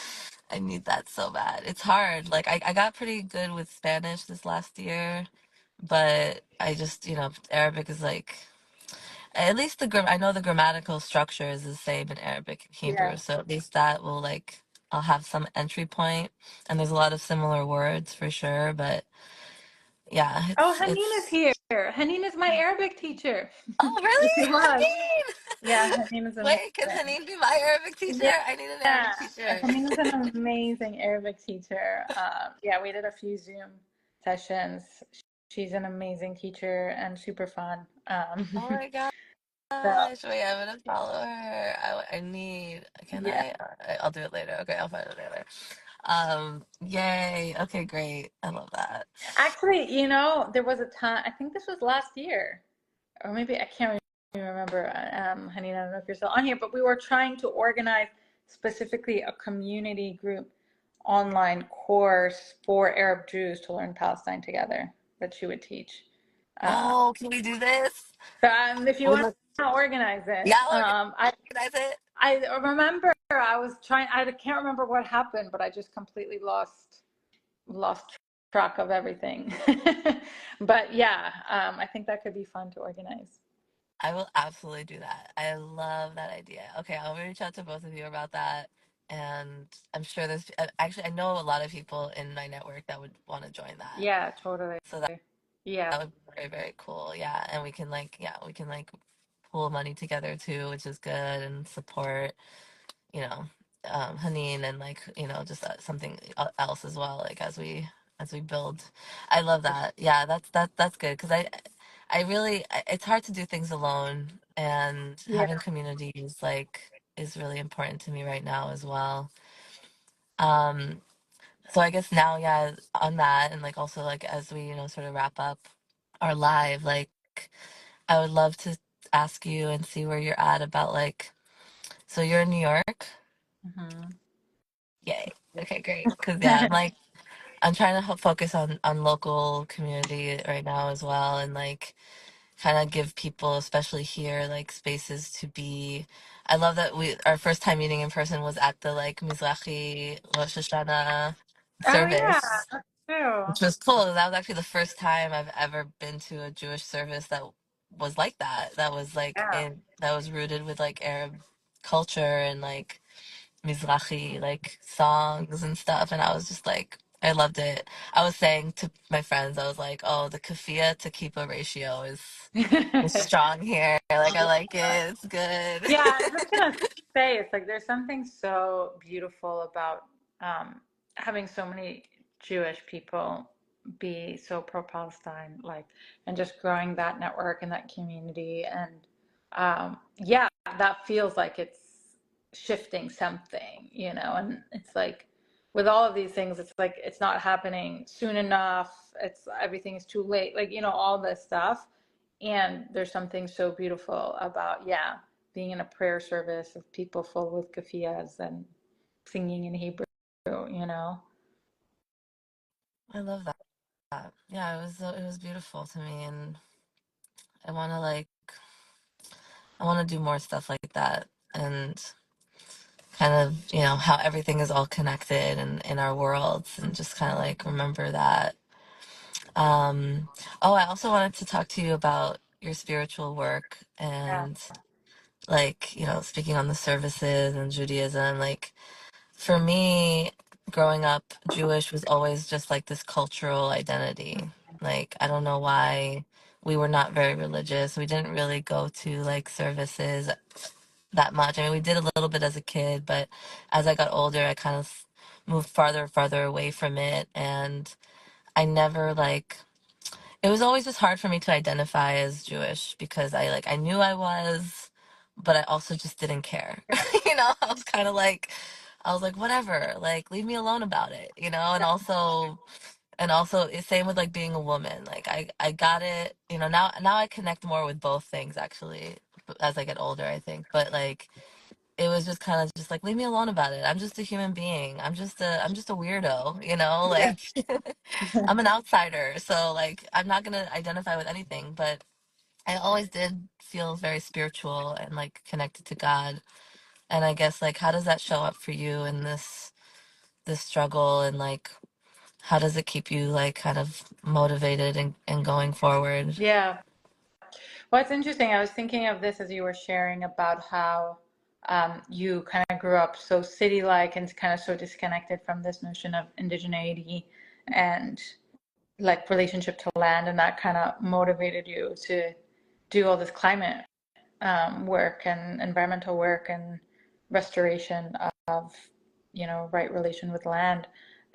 I need that so bad. It's hard. Like, I got pretty good with Spanish this last year, but I just, Arabic is like, at least I know the grammatical structure is the same in Arabic and yeah. Hebrew, so at least that will like I'll have some entry point, and there's a lot of similar words for sure. But yeah, Oh, Hanin is it's. here. Hanin is my Arabic teacher. Oh, She really? was. Haneen! Yeah, Hanin is Wait, can amazing. Haneen be my Arabic teacher? Yeah, I need an Arabic teacher. Hanin is an amazing Arabic teacher. Yeah, we did a few Zoom sessions. She's an amazing teacher and super fun. Oh my So gosh. Wait, I'm gonna follow her. I need. Can yeah. I? I'll do it later. Okay, I'll find it later. Yay. Okay, great. I love that. Actually, there was a time, I think this was last year, or maybe I can't even remember, Honey, I don't know if you're still on here, but we were trying to organize specifically a community group online course for Arab Jews to learn Palestine together that she would teach. Uh, Oh, can we do this? if you We want look. to organize it, Yeah, I'll organize it. I remember I was trying, I can't remember what happened, but I just completely lost track of everything. But yeah, I think that could be fun to organize. I will absolutely do that. I love that idea. Okay, I'll reach out to both of you about that. And I'm sure there's actually, I know a lot of people in my network that would want to join that. Yeah, totally. So that, Yeah. that would be very, very cool. Yeah. And we can like, yeah, we can like pool money together too, which is good, and support, you know, Haneen, and like, just something else as well. Like as we build, I love that. Yeah, that's good because I really it's hard to do things alone, and Yeah. having communities like is really important to me right now as well. Um, so I guess now, yeah, on that, and like also like as we sort of wrap up our live, like I would love to ask you and see where you're at about like, so you're in New York. Hmm. Yay. Okay, great. Because yeah, I'm trying to focus on local community right now as well, and like kind of give people, especially here, like spaces to be. I love that our first time meeting in person was at the like Mizrahi Rosh Hashanah Oh yeah, service, that's true. which was cool. That was actually the first time I've ever been to a Jewish service that was like that. That was like Yeah. that was rooted with like Arab culture and like Mizrahi like songs and stuff, and I was just like, I loved it. I was saying to my friends, I was like, oh, the kafia to kippah ratio is strong here. Like I like it. It's good. Yeah, I was just gonna say, it's like there's something so beautiful about having so many Jewish people be so pro-Palestine, like, and just growing that network and that community, and yeah, that feels like it's shifting something, and it's like with all of these things, it's like it's not happening soon enough. It's everything is too late, like all this stuff, and there's something so beautiful about, yeah, being in a prayer service of people full with kafiyas and singing in Hebrew, you know? I love that. Yeah, it was beautiful to me, and I want to like I want to do more stuff like that, and kind of how everything is all connected in our worlds, and just kind of like remember that. Um, oh, I also wanted to talk to you about your spiritual work, Yeah. and like, speaking on the services and Judaism, like for me, growing up Jewish was always just like this cultural identity. Like, I don't know why we were not very religious. We didn't really go to like services that much. I mean, we did a little bit as a kid, but as I got older, I kind of moved farther and farther away from it. And I never like, it was always just hard for me to identify as Jewish because I knew I was, but I also just didn't care. I was kind of like, I was like, whatever, like leave me alone about it, and also it's same with like being a woman. Like I got it, now I connect more with both things actually as I get older, I think. But like it was just kind of just like leave me alone about it. I'm just a human being. I'm just a weirdo, Yeah. like I'm an outsider. So like I'm not going to identify with anything, but I always did feel very spiritual and like connected to God. And I guess like how does that show up for you in this struggle, and like how does it keep you like kind of motivated and going forward? Yeah. Well, it's interesting. I was thinking of this as you were sharing about how you kind of grew up so city-like and kind of so disconnected from this notion of indigeneity and like relationship to land, and that kind of motivated you to do all this climate work and environmental work and restoration of, right relation with land.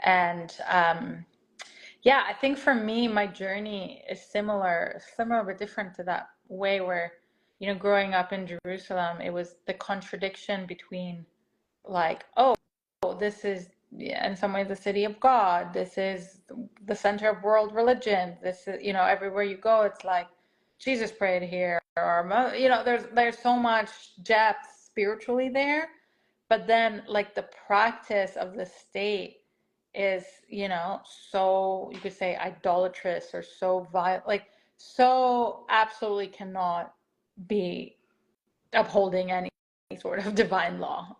And yeah, I think for me, my journey is similar but different to that way where, growing up in Jerusalem, it was the contradiction between like, oh, this is, yeah, in some ways the city of God. This is the center of world religion. This is, everywhere you go, it's like Jesus prayed here, or there's so much depth spiritually there. But then like the practice of the state is, so you could say idolatrous or so violent, like so absolutely cannot be upholding any sort of divine law,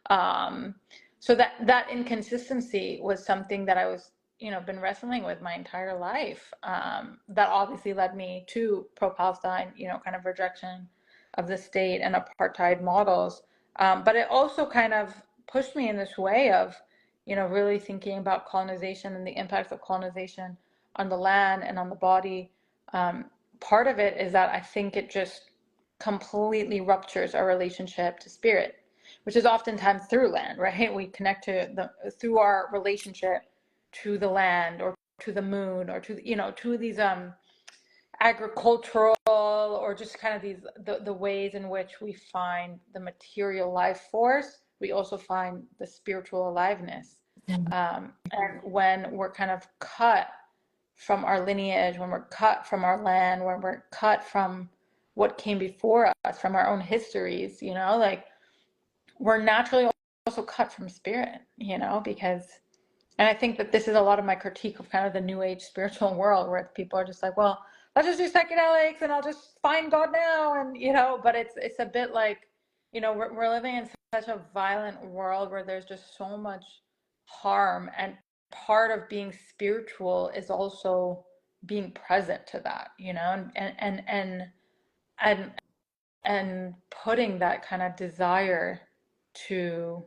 um, so that inconsistency was something that I was, been wrestling with my entire life, that obviously led me to pro-Palestine, kind of rejection of the state and apartheid models, but it also kind of pushed me in this way of, really thinking about colonization and the impacts of colonization on the land and on the body. Part of it is that I think it just completely ruptures our relationship to spirit, which is oftentimes through land, right? We connect through our relationship to the land or to the moon or to these agricultural or just kind of the ways in which we find the material life force. We also find the spiritual aliveness. And when we're kind of cut from our lineage, when we're cut from our land, when we're cut from what came before us, from our own histories, like we're naturally also cut from spirit, because, and I think that this is a lot of my critique of kind of the new age spiritual world where people are just like, well, let's just do psychedelics and I'll just find God now. And, but it's a bit like, we're living in such a violent world where there's just so much harm. And part of being spiritual is also being present to that, and and putting that kind of desire to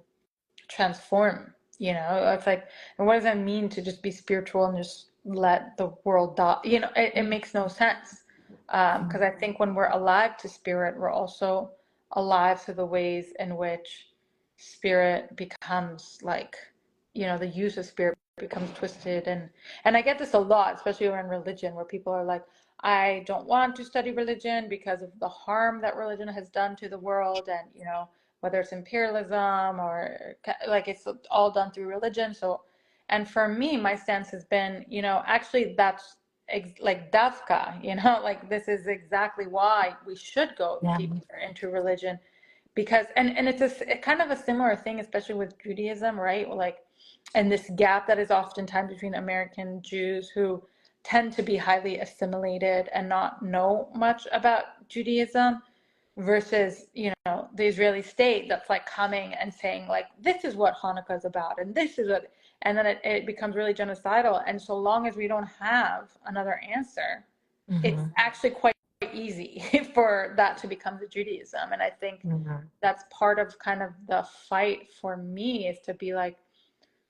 transform. It's like, and what does that mean to just be spiritual and just let the world die? It makes no sense, because I think when we're alive to spirit, we're also alive to the ways in which spirit becomes like, the use of spirit becomes twisted. And I get this a lot, especially around religion, where people are like, I don't want to study religion because of the harm that religion has done to the world, and whether it's imperialism or like it's all done through religion. So, and for me, my stance has been, actually that's like dafka, like this is exactly why we should go Yeah. deeper into religion, because and it's a kind of a similar thing, especially with Judaism, right? Like, and this gap that is oftentimes between American Jews who tend to be highly assimilated and not know much about Judaism versus, the Israeli state that's like coming and saying like, this is what Hanukkah is about, and this is what, and then it becomes really genocidal. And so long as we don't have another answer, it's actually quite easy for that to become the Judaism. And I think that's part of kind of the fight for me, is to be like,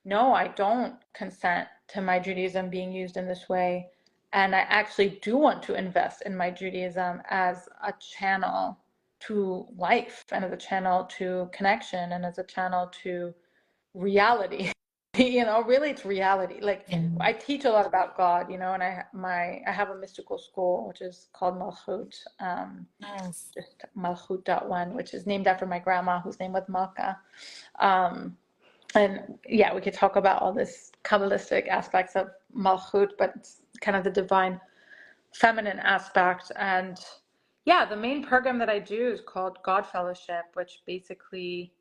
no, I don't consent to my Judaism being used in this way. And I actually do want to invest in my Judaism as a channel to life and as a channel to connection and as a channel to reality. Really it's reality. Like, I teach a lot about God, and I have a mystical school which is called Malchut, Yes. just malchut.one, which is named after my grandma whose name was Malka. Um, and yeah, we could talk about all this Kabbalistic aspects of Malchut, but it's kind of the divine feminine aspect. And yeah, the main program that I do is called God Fellowship, which basically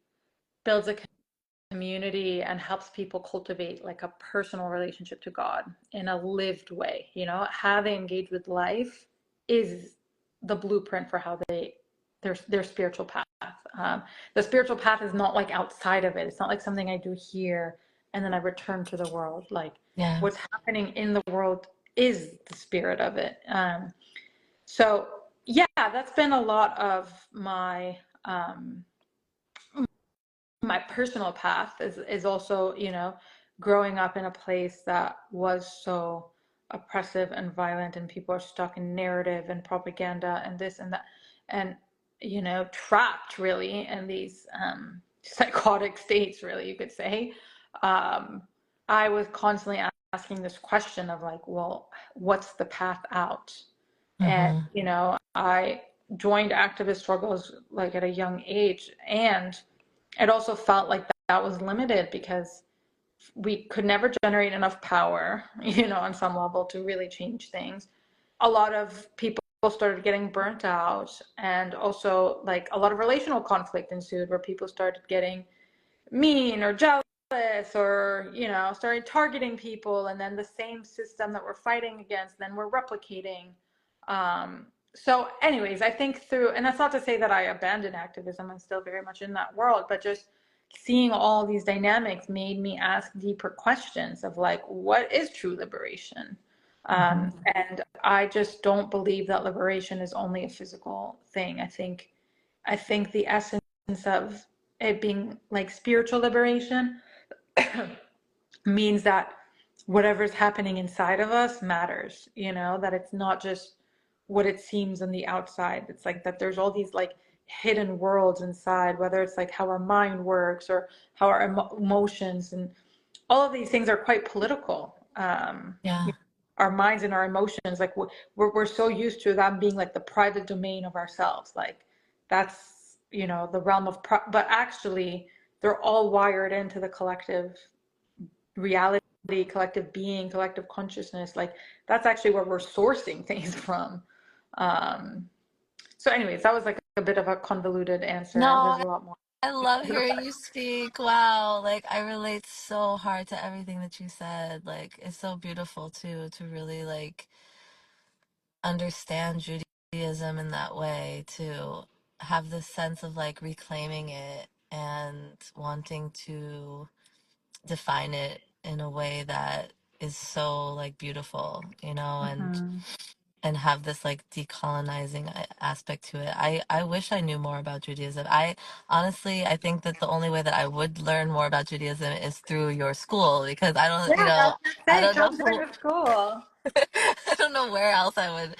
builds a community and helps people cultivate like a personal relationship to God in a lived way. How they engage with life is the blueprint for how their spiritual path. The spiritual path is not like outside of it. It's not like something I do here and then I return to the world. Like, Yeah. what's happening in the world is the spirit of it. So yeah, that's been a lot of my my personal path is also, you know, growing up in a place that was so oppressive and violent, and people are stuck in narrative and propaganda and this and that, and you know, trapped really in these psychotic states, really, you could say. Um, I was constantly asking this question of like, well, what's the path out? And Mm-hmm. you know, I joined activist struggles like at a young age, and it also felt like that was limited because we could never generate enough power, you know, on some level to really change things. A lot of people started getting burnt out, and also like a lot of relational conflict ensued where people started getting mean or jealous, or you know, started targeting people, and then the same system that we're fighting against then we're replicating. So anyways, I think through, and that's not to say that I abandoned activism, I'm still very much in that world, but just seeing all these dynamics made me ask deeper questions of like, what is true liberation? Mm-hmm. And I just don't believe that liberation is only a physical thing. I think the essence of it being like spiritual liberation means that whatever's happening inside of us matters, you know, that it's not just what it seems on the outside. It's like that there's all these like hidden worlds inside, whether it's like how our mind works or how our emotions, and all of these things are quite political. Yeah. Our minds and our emotions, like we're so used to them being like the private domain of ourselves, like that's, you know, the realm of but actually they're all wired into the collective reality, collective being, collective consciousness. Like that's actually where we're sourcing things from. um so anyways, that was like a bit of a convoluted answer. No, There's a lot more. I love hearing you speak. Wow. Like I relate so hard to everything that you said. Like it's so beautiful too to really like understand Judaism in that way, to have this sense of like reclaiming it and wanting to define it in a way that is so like beautiful, you know, Mhm. and have this like decolonizing aspect to it. I wish I knew more about Judaism. I honestly, I think that the only way that I would learn more about Judaism is through your school, because I don't, Yeah, you I know, was gonna I say, don't come know. join the school. I don't know where else I would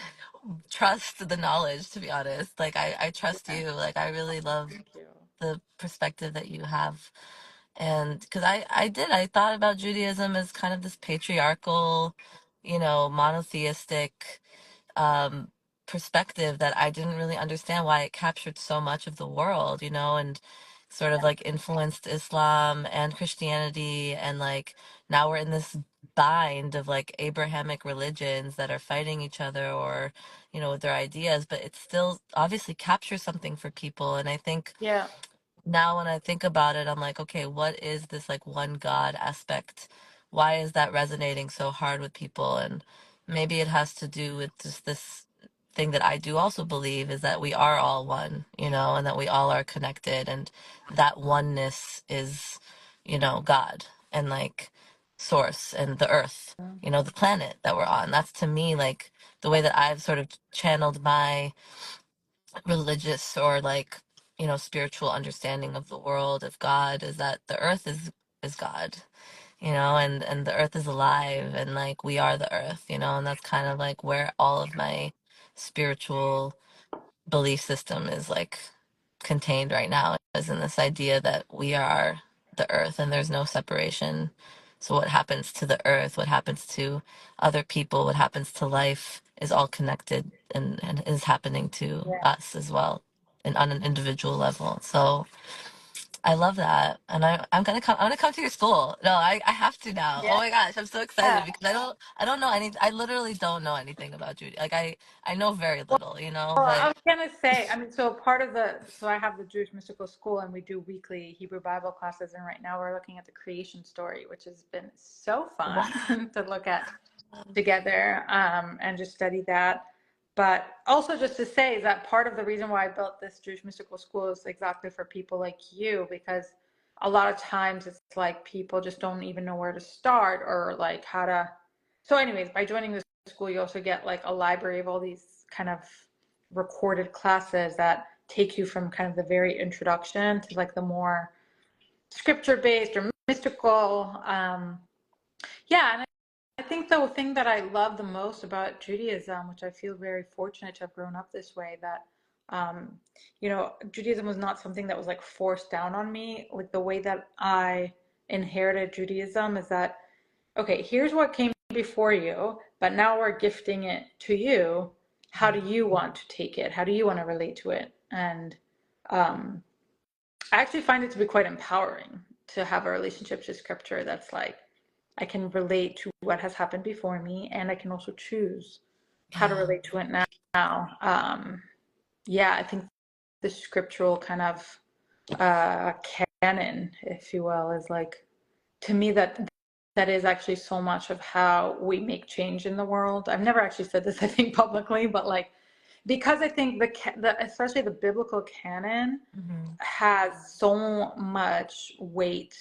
trust the knowledge, to be honest. Like I trust Yeah, you. Like I really love thank you. the perspective that you have. And because I thought about Judaism as kind of this patriarchal, you know, monotheistic um, perspective that I didn't really understand why it captured so much of the world, you know, and sort of like influenced Islam and Christianity. And like now we're in this bind of like Abrahamic religions that are fighting each other, or, you know, with their ideas, but it still obviously captures something for people. And I think Yeah, now when I think about it, I'm like, okay, what is this like one God aspect? Why is that resonating so hard with people? And maybe it has to do with just this thing that I do also believe, is that we are all one, you know, and that we all are connected, and that oneness is, you know, God and like source and the earth, you know, the planet that we're on. That's to me like the way that I've sort of channeled my religious or like, you know, spiritual understanding of the world, of God, is that the earth is God, you know, and the earth is alive, and like we are the earth, you know. And that's kind of like where all of my spiritual belief system is like contained right now, is in this idea that we are the earth and there's no separation. So what happens to the earth, what happens to other people, what happens to life is all connected, and is happening to yeah, us as well, and on an individual level. So I love that. And I'm gonna come to your school. No, I have to now. Oh yeah. my gosh, I'm so excited because I don't know any, I literally don't know anything about Judy. Like I know very little, you know, Well, I but was gonna say, I mean, so part of the, so I have the Jewish Mystical School, and we do weekly Hebrew Bible classes, and right now we're looking at the creation story, which has been so wow. fun to look at together, and just study that. But also just to say is that part of the reason why I built this Jewish Mystical School is exactly for people like you, because a lot of times it's like people just don't even know where to start or like how to. So anyways, by joining this school, you also get like a library of all these kind of recorded classes that take you from kind of the very introduction to like the more scripture based or mystical. Yeah, and I think the thing that I love the most about Judaism, which I feel very fortunate to have grown up this way, that Judaism was not something that was like forced down on me. Like the way that I inherited Judaism is that, okay, here's what came before you, but now we're gifting it to you. How do you want to take it? How do you want to relate to it? And um, I actually find it to be quite empowering to have a relationship to scripture that's like, I can relate to what has happened before me, and I can also choose how to Yeah. relate to it now. Yeah, I think the scriptural kind of canon, if you will, is like, to me, that is actually so much of how we make change in the world. I've never actually said this, I think, publicly, but like, because I think especially the biblical canon Hmm. has so much weight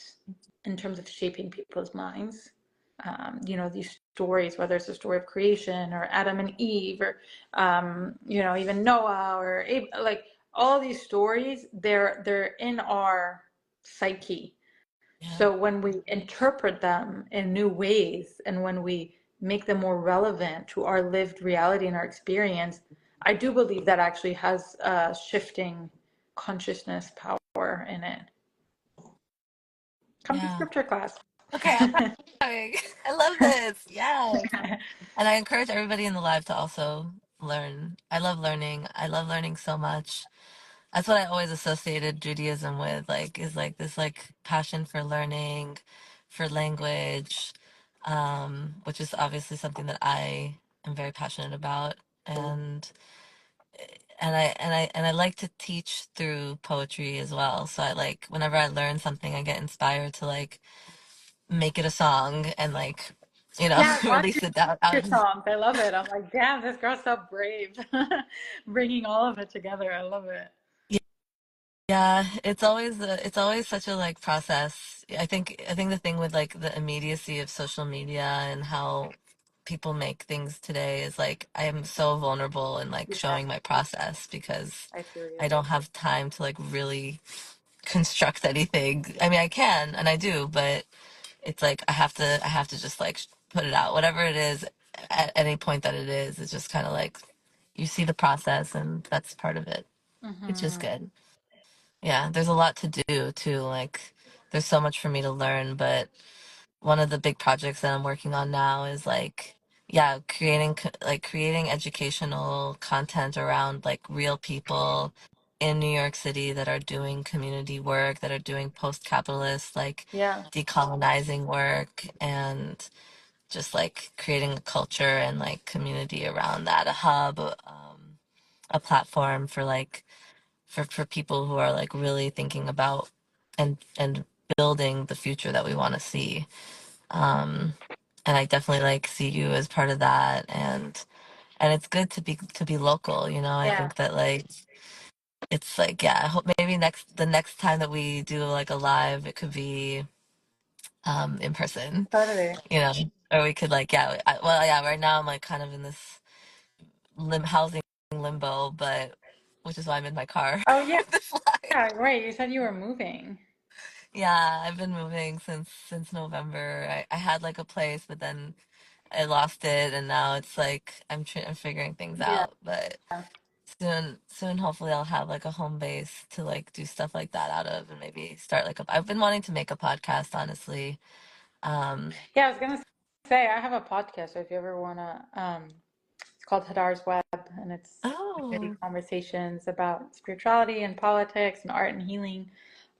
in terms of shaping people's minds. These stories, whether it's the story of creation or Adam and Eve, or even Noah or like all these stories, they're in our psyche. Yeah. So when we interpret them in new ways and when we make them more relevant to our lived reality and our experience, I do believe that actually has shifting consciousness power in it. Come to Yeah. scripture class. Okay, I'm coming. I love this. Yes. And I encourage everybody in the live to also learn. I love learning. I love learning so much. That's what I always associated Judaism with, like, is like this like passion for learning, for language, which is obviously something that I am very passionate about. And and I like to teach through poetry as well. So I like whenever I learn something, I get inspired to like make it a song and like, Yeah, I watch release it out your into the. songs. I love it. I'm like, damn, this girl's so brave. Bringing all of it together. I love it. Yeah, it's always such a like process. I think the thing with like the immediacy of social media and how people make things today is like I am so vulnerable in like Yeah, showing my process because I feel I you. don't have time to like really construct anything. I mean, I can and I do, but it's like I have to just like put it out. Whatever it is at any point that it is, it's just kind of like you see the process and that's part of it, which is Hmm. good. Yeah, there's a lot to do too. Like, there's so much for me to learn, but one of the big projects that I'm working on now is like, yeah, creating educational content around like real people in New York City that are doing community work, that are doing post-capitalist like Yeah. decolonizing work and just like creating a culture and like community around that, a hub, a platform for like for people who are like really thinking about and building the future that we want to see. Um, and I definitely like see you as part of that, and it's good to be local. I Yeah. think that like it's like yeah. I hope maybe the next time that we do like a live, it could be in person. Totally. You know, or we could like yeah. Well, yeah. Right now I'm like kind of in this housing limbo, but which is why I'm in my car Oh, yeah. to fly. Yeah, right. You said you were moving. Yeah, I've been moving since November. I had like a place, but then I lost it, and now it's like I'm figuring things Yeah. out. But soon, hopefully, I'll have like a home base to like do stuff like that out of, and maybe start like I've been wanting to make a podcast, honestly. Um, Yeah, I was gonna say I have a podcast, so if you ever wanna, it's called Hadar's Web, and it's community oh, conversations about spirituality and politics and art and healing.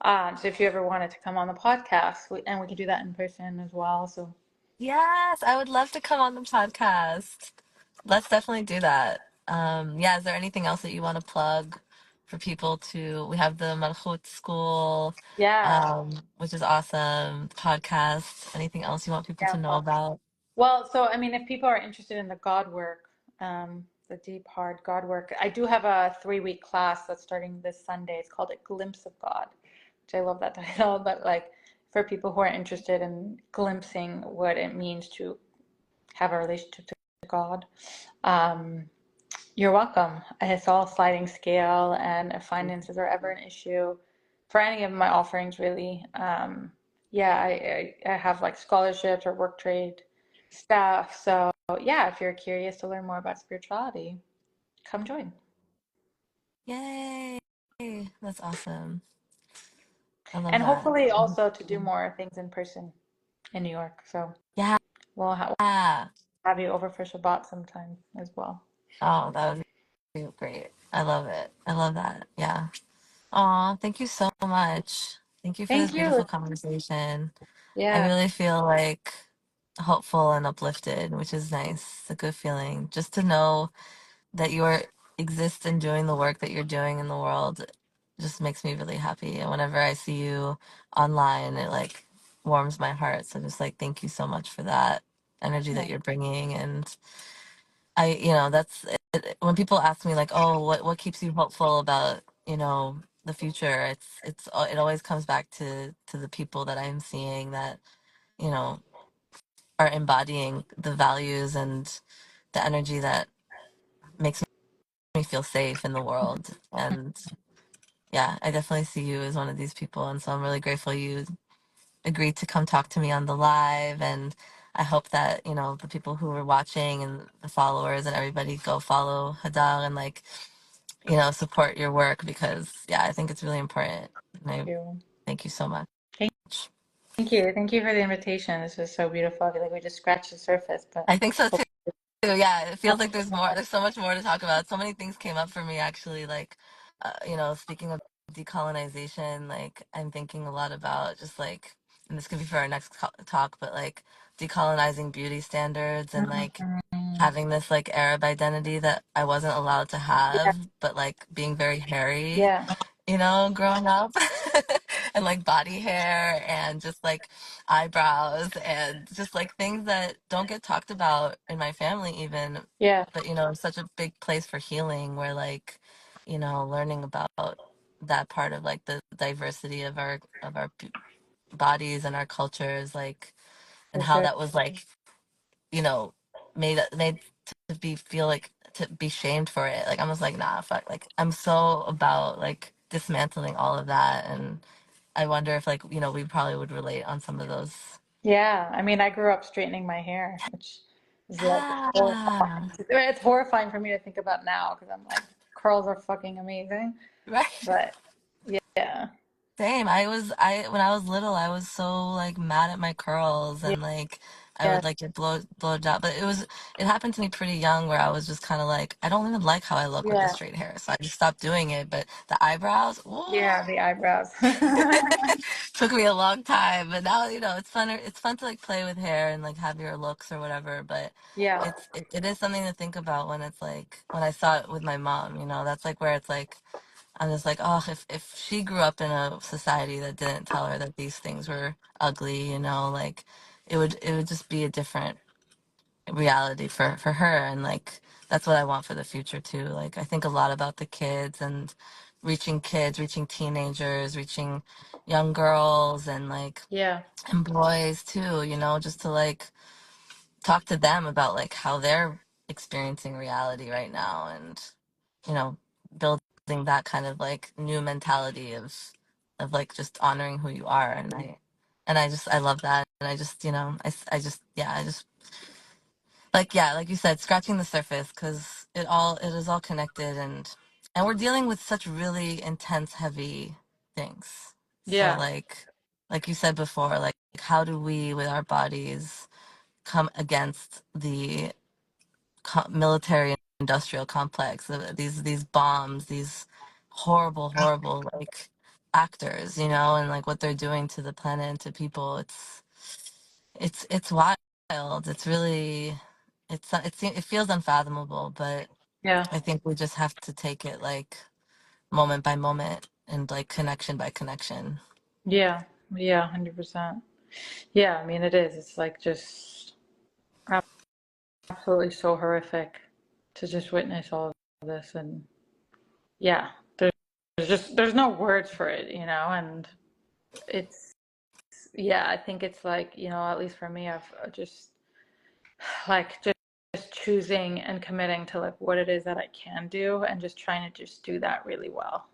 So if you ever wanted to come on the podcast, and we could do that in person as well. So yes, I would love to come on the podcast. Let's definitely do that. Yeah, is there anything else that you want to plug for people to? We have the Malchut school, yeah, which is awesome. Podcast. Anything else you want people to know yeah. about? Well, so I mean, if people are interested in the God work, the deep, hard God work, I do have a 3-week class that's starting this Sunday. It's called A Glimpse of God, which I love that title. But like for people who are interested in glimpsing what it means to have a relationship to God, um, you're welcome. It's all sliding scale, and if finances are ever an issue, for any of my offerings really. Yeah, I have like scholarships or work trade stuff. So yeah, if you're curious to learn more about spirituality, come join. Yay! That's awesome. I love And that. hopefully also to do more things in person in New York. So Yeah. we'll have you over for Shabbat sometime as well. Oh, that would be great. I love it. I love that. Yeah. Aw, thank you so much. Thank you for this Thank beautiful you. conversation. I Yeah, really feel like hopeful and uplifted, which is nice. It's a good feeling. Just to know that you are exist and doing the work that you're doing in the world just makes me really happy. And whenever I see you online, it like warms my heart. So just like thank you so much for that energy that yeah, you're bringing. And that's it. When people ask me like, "Oh, what keeps you hopeful about, the future?" It always comes back to the people that I'm seeing that, you know, are embodying the values and the energy that makes me feel safe in the world. And yeah, I definitely see you as one of these people. And so I'm really grateful you agreed to come talk to me on the live. And I hope that, the people who are watching and the followers and everybody go follow Hadar and like, support your work because yeah, I think it's really important. And I you. thank you so much. Thank thank you. Thank you for the invitation. This was so beautiful. I feel like we just scratched the surface, but I think so hope too. Yeah, it feels like there's more. There's so much more to talk about. So many things came up for me actually. Like, speaking of decolonization, like I'm thinking a lot about just like, and this could be for our next talk, but like decolonizing beauty standards and like Mhm. having this like Arab identity that I wasn't allowed to Yeah, have, but like being very hairy, yeah, growing up and like body hair and just like eyebrows and just like things that don't get talked about in my family even, yeah, but such a big place for healing where like learning about that part of like the diversity of our bodies and our cultures, like, and for how sure. that was like you know made to be feel like to be shamed for it. Like I was like, nah, fuck, like I'm so about like dismantling all of that. And I wonder if like we probably would relate on some of those. Yeah, I mean, I grew up straightening my hair, which is like horrifying. Yeah. It's horrifying for me to think about now because I'm like, curls are fucking amazing. Right. But yeah, Same. I when I was little, I was so like mad at my curls yeah, and like I yeah, would like get blow job, but it happened to me pretty young where I was just kind of like I don't even like how I look with the yeah, straight hair, so I just stopped doing it. But the eyebrows, ooh, yeah, the eyebrows. took me a long time, but now it's fun. It's fun to like play with hair and like have your looks or whatever. But Yeah, it is something to think about when it's like when I saw it with my mom. That's like where it's like I'm just like, oh, if she grew up in a society that didn't tell her that these things were ugly, like it would just be a different reality for her. And like that's what I want for the future too. Like I think a lot about the kids, reaching teenagers, reaching young girls and like yeah, and boys too, just to like talk to them about like how they're experiencing reality right now and you know building that kind of like new mentality of like just honoring who you are. And I love that. And I just I just yeah I just like yeah like you said, scratching the surface because it is all connected. And we're dealing with such really intense heavy things. So yeah, like you said before, like how do we with our bodies come against the military industrial complex, these bombs, these horrible like actors, and like what they're doing to the planet and to people. It's wild. It's really it feels unfathomable, but yeah, I think we just have to take it like moment by moment and like connection by connection. yeah, yeah, 100%. Yeah, I mean, it is. It's like just absolutely so horrific to just witness all of this. And yeah, there's no words for it, and it's, yeah, I think it's like, at least for me, I've just like just choosing and committing to like what it is that I can do and just trying to just do that really well,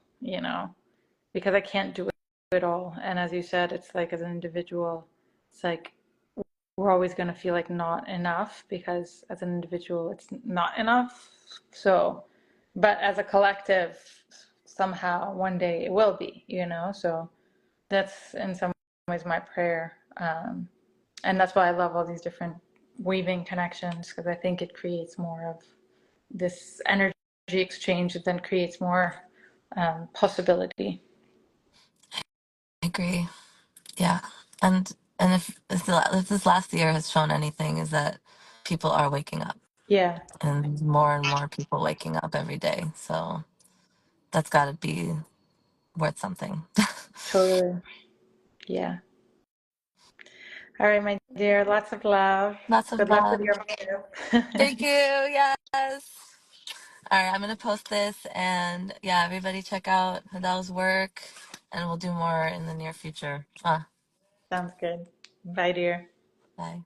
because I can't do it all. And as you said, it's like as an individual, it's like we're always going to feel like not enough because as an individual, it's not enough. So, but as a collective, somehow one day it will be, you know? So that's in some ways my prayer. And that's why I love all these different weaving connections because I think it creates more of this energy exchange that then creates more possibility. I agree. Yeah. And if this last year has shown anything, is that people are waking up, Yeah, and more people waking up every day. So that's got to be worth something. totally. Yeah. All right, my dear. Lots of love. Lots of Good luck with love. your move. Thank you. Yes. All right, I'm gonna post this, and yeah, everybody check out Hadar's work, and we'll do more in the near future. Sounds good. Bye, dear. Bye.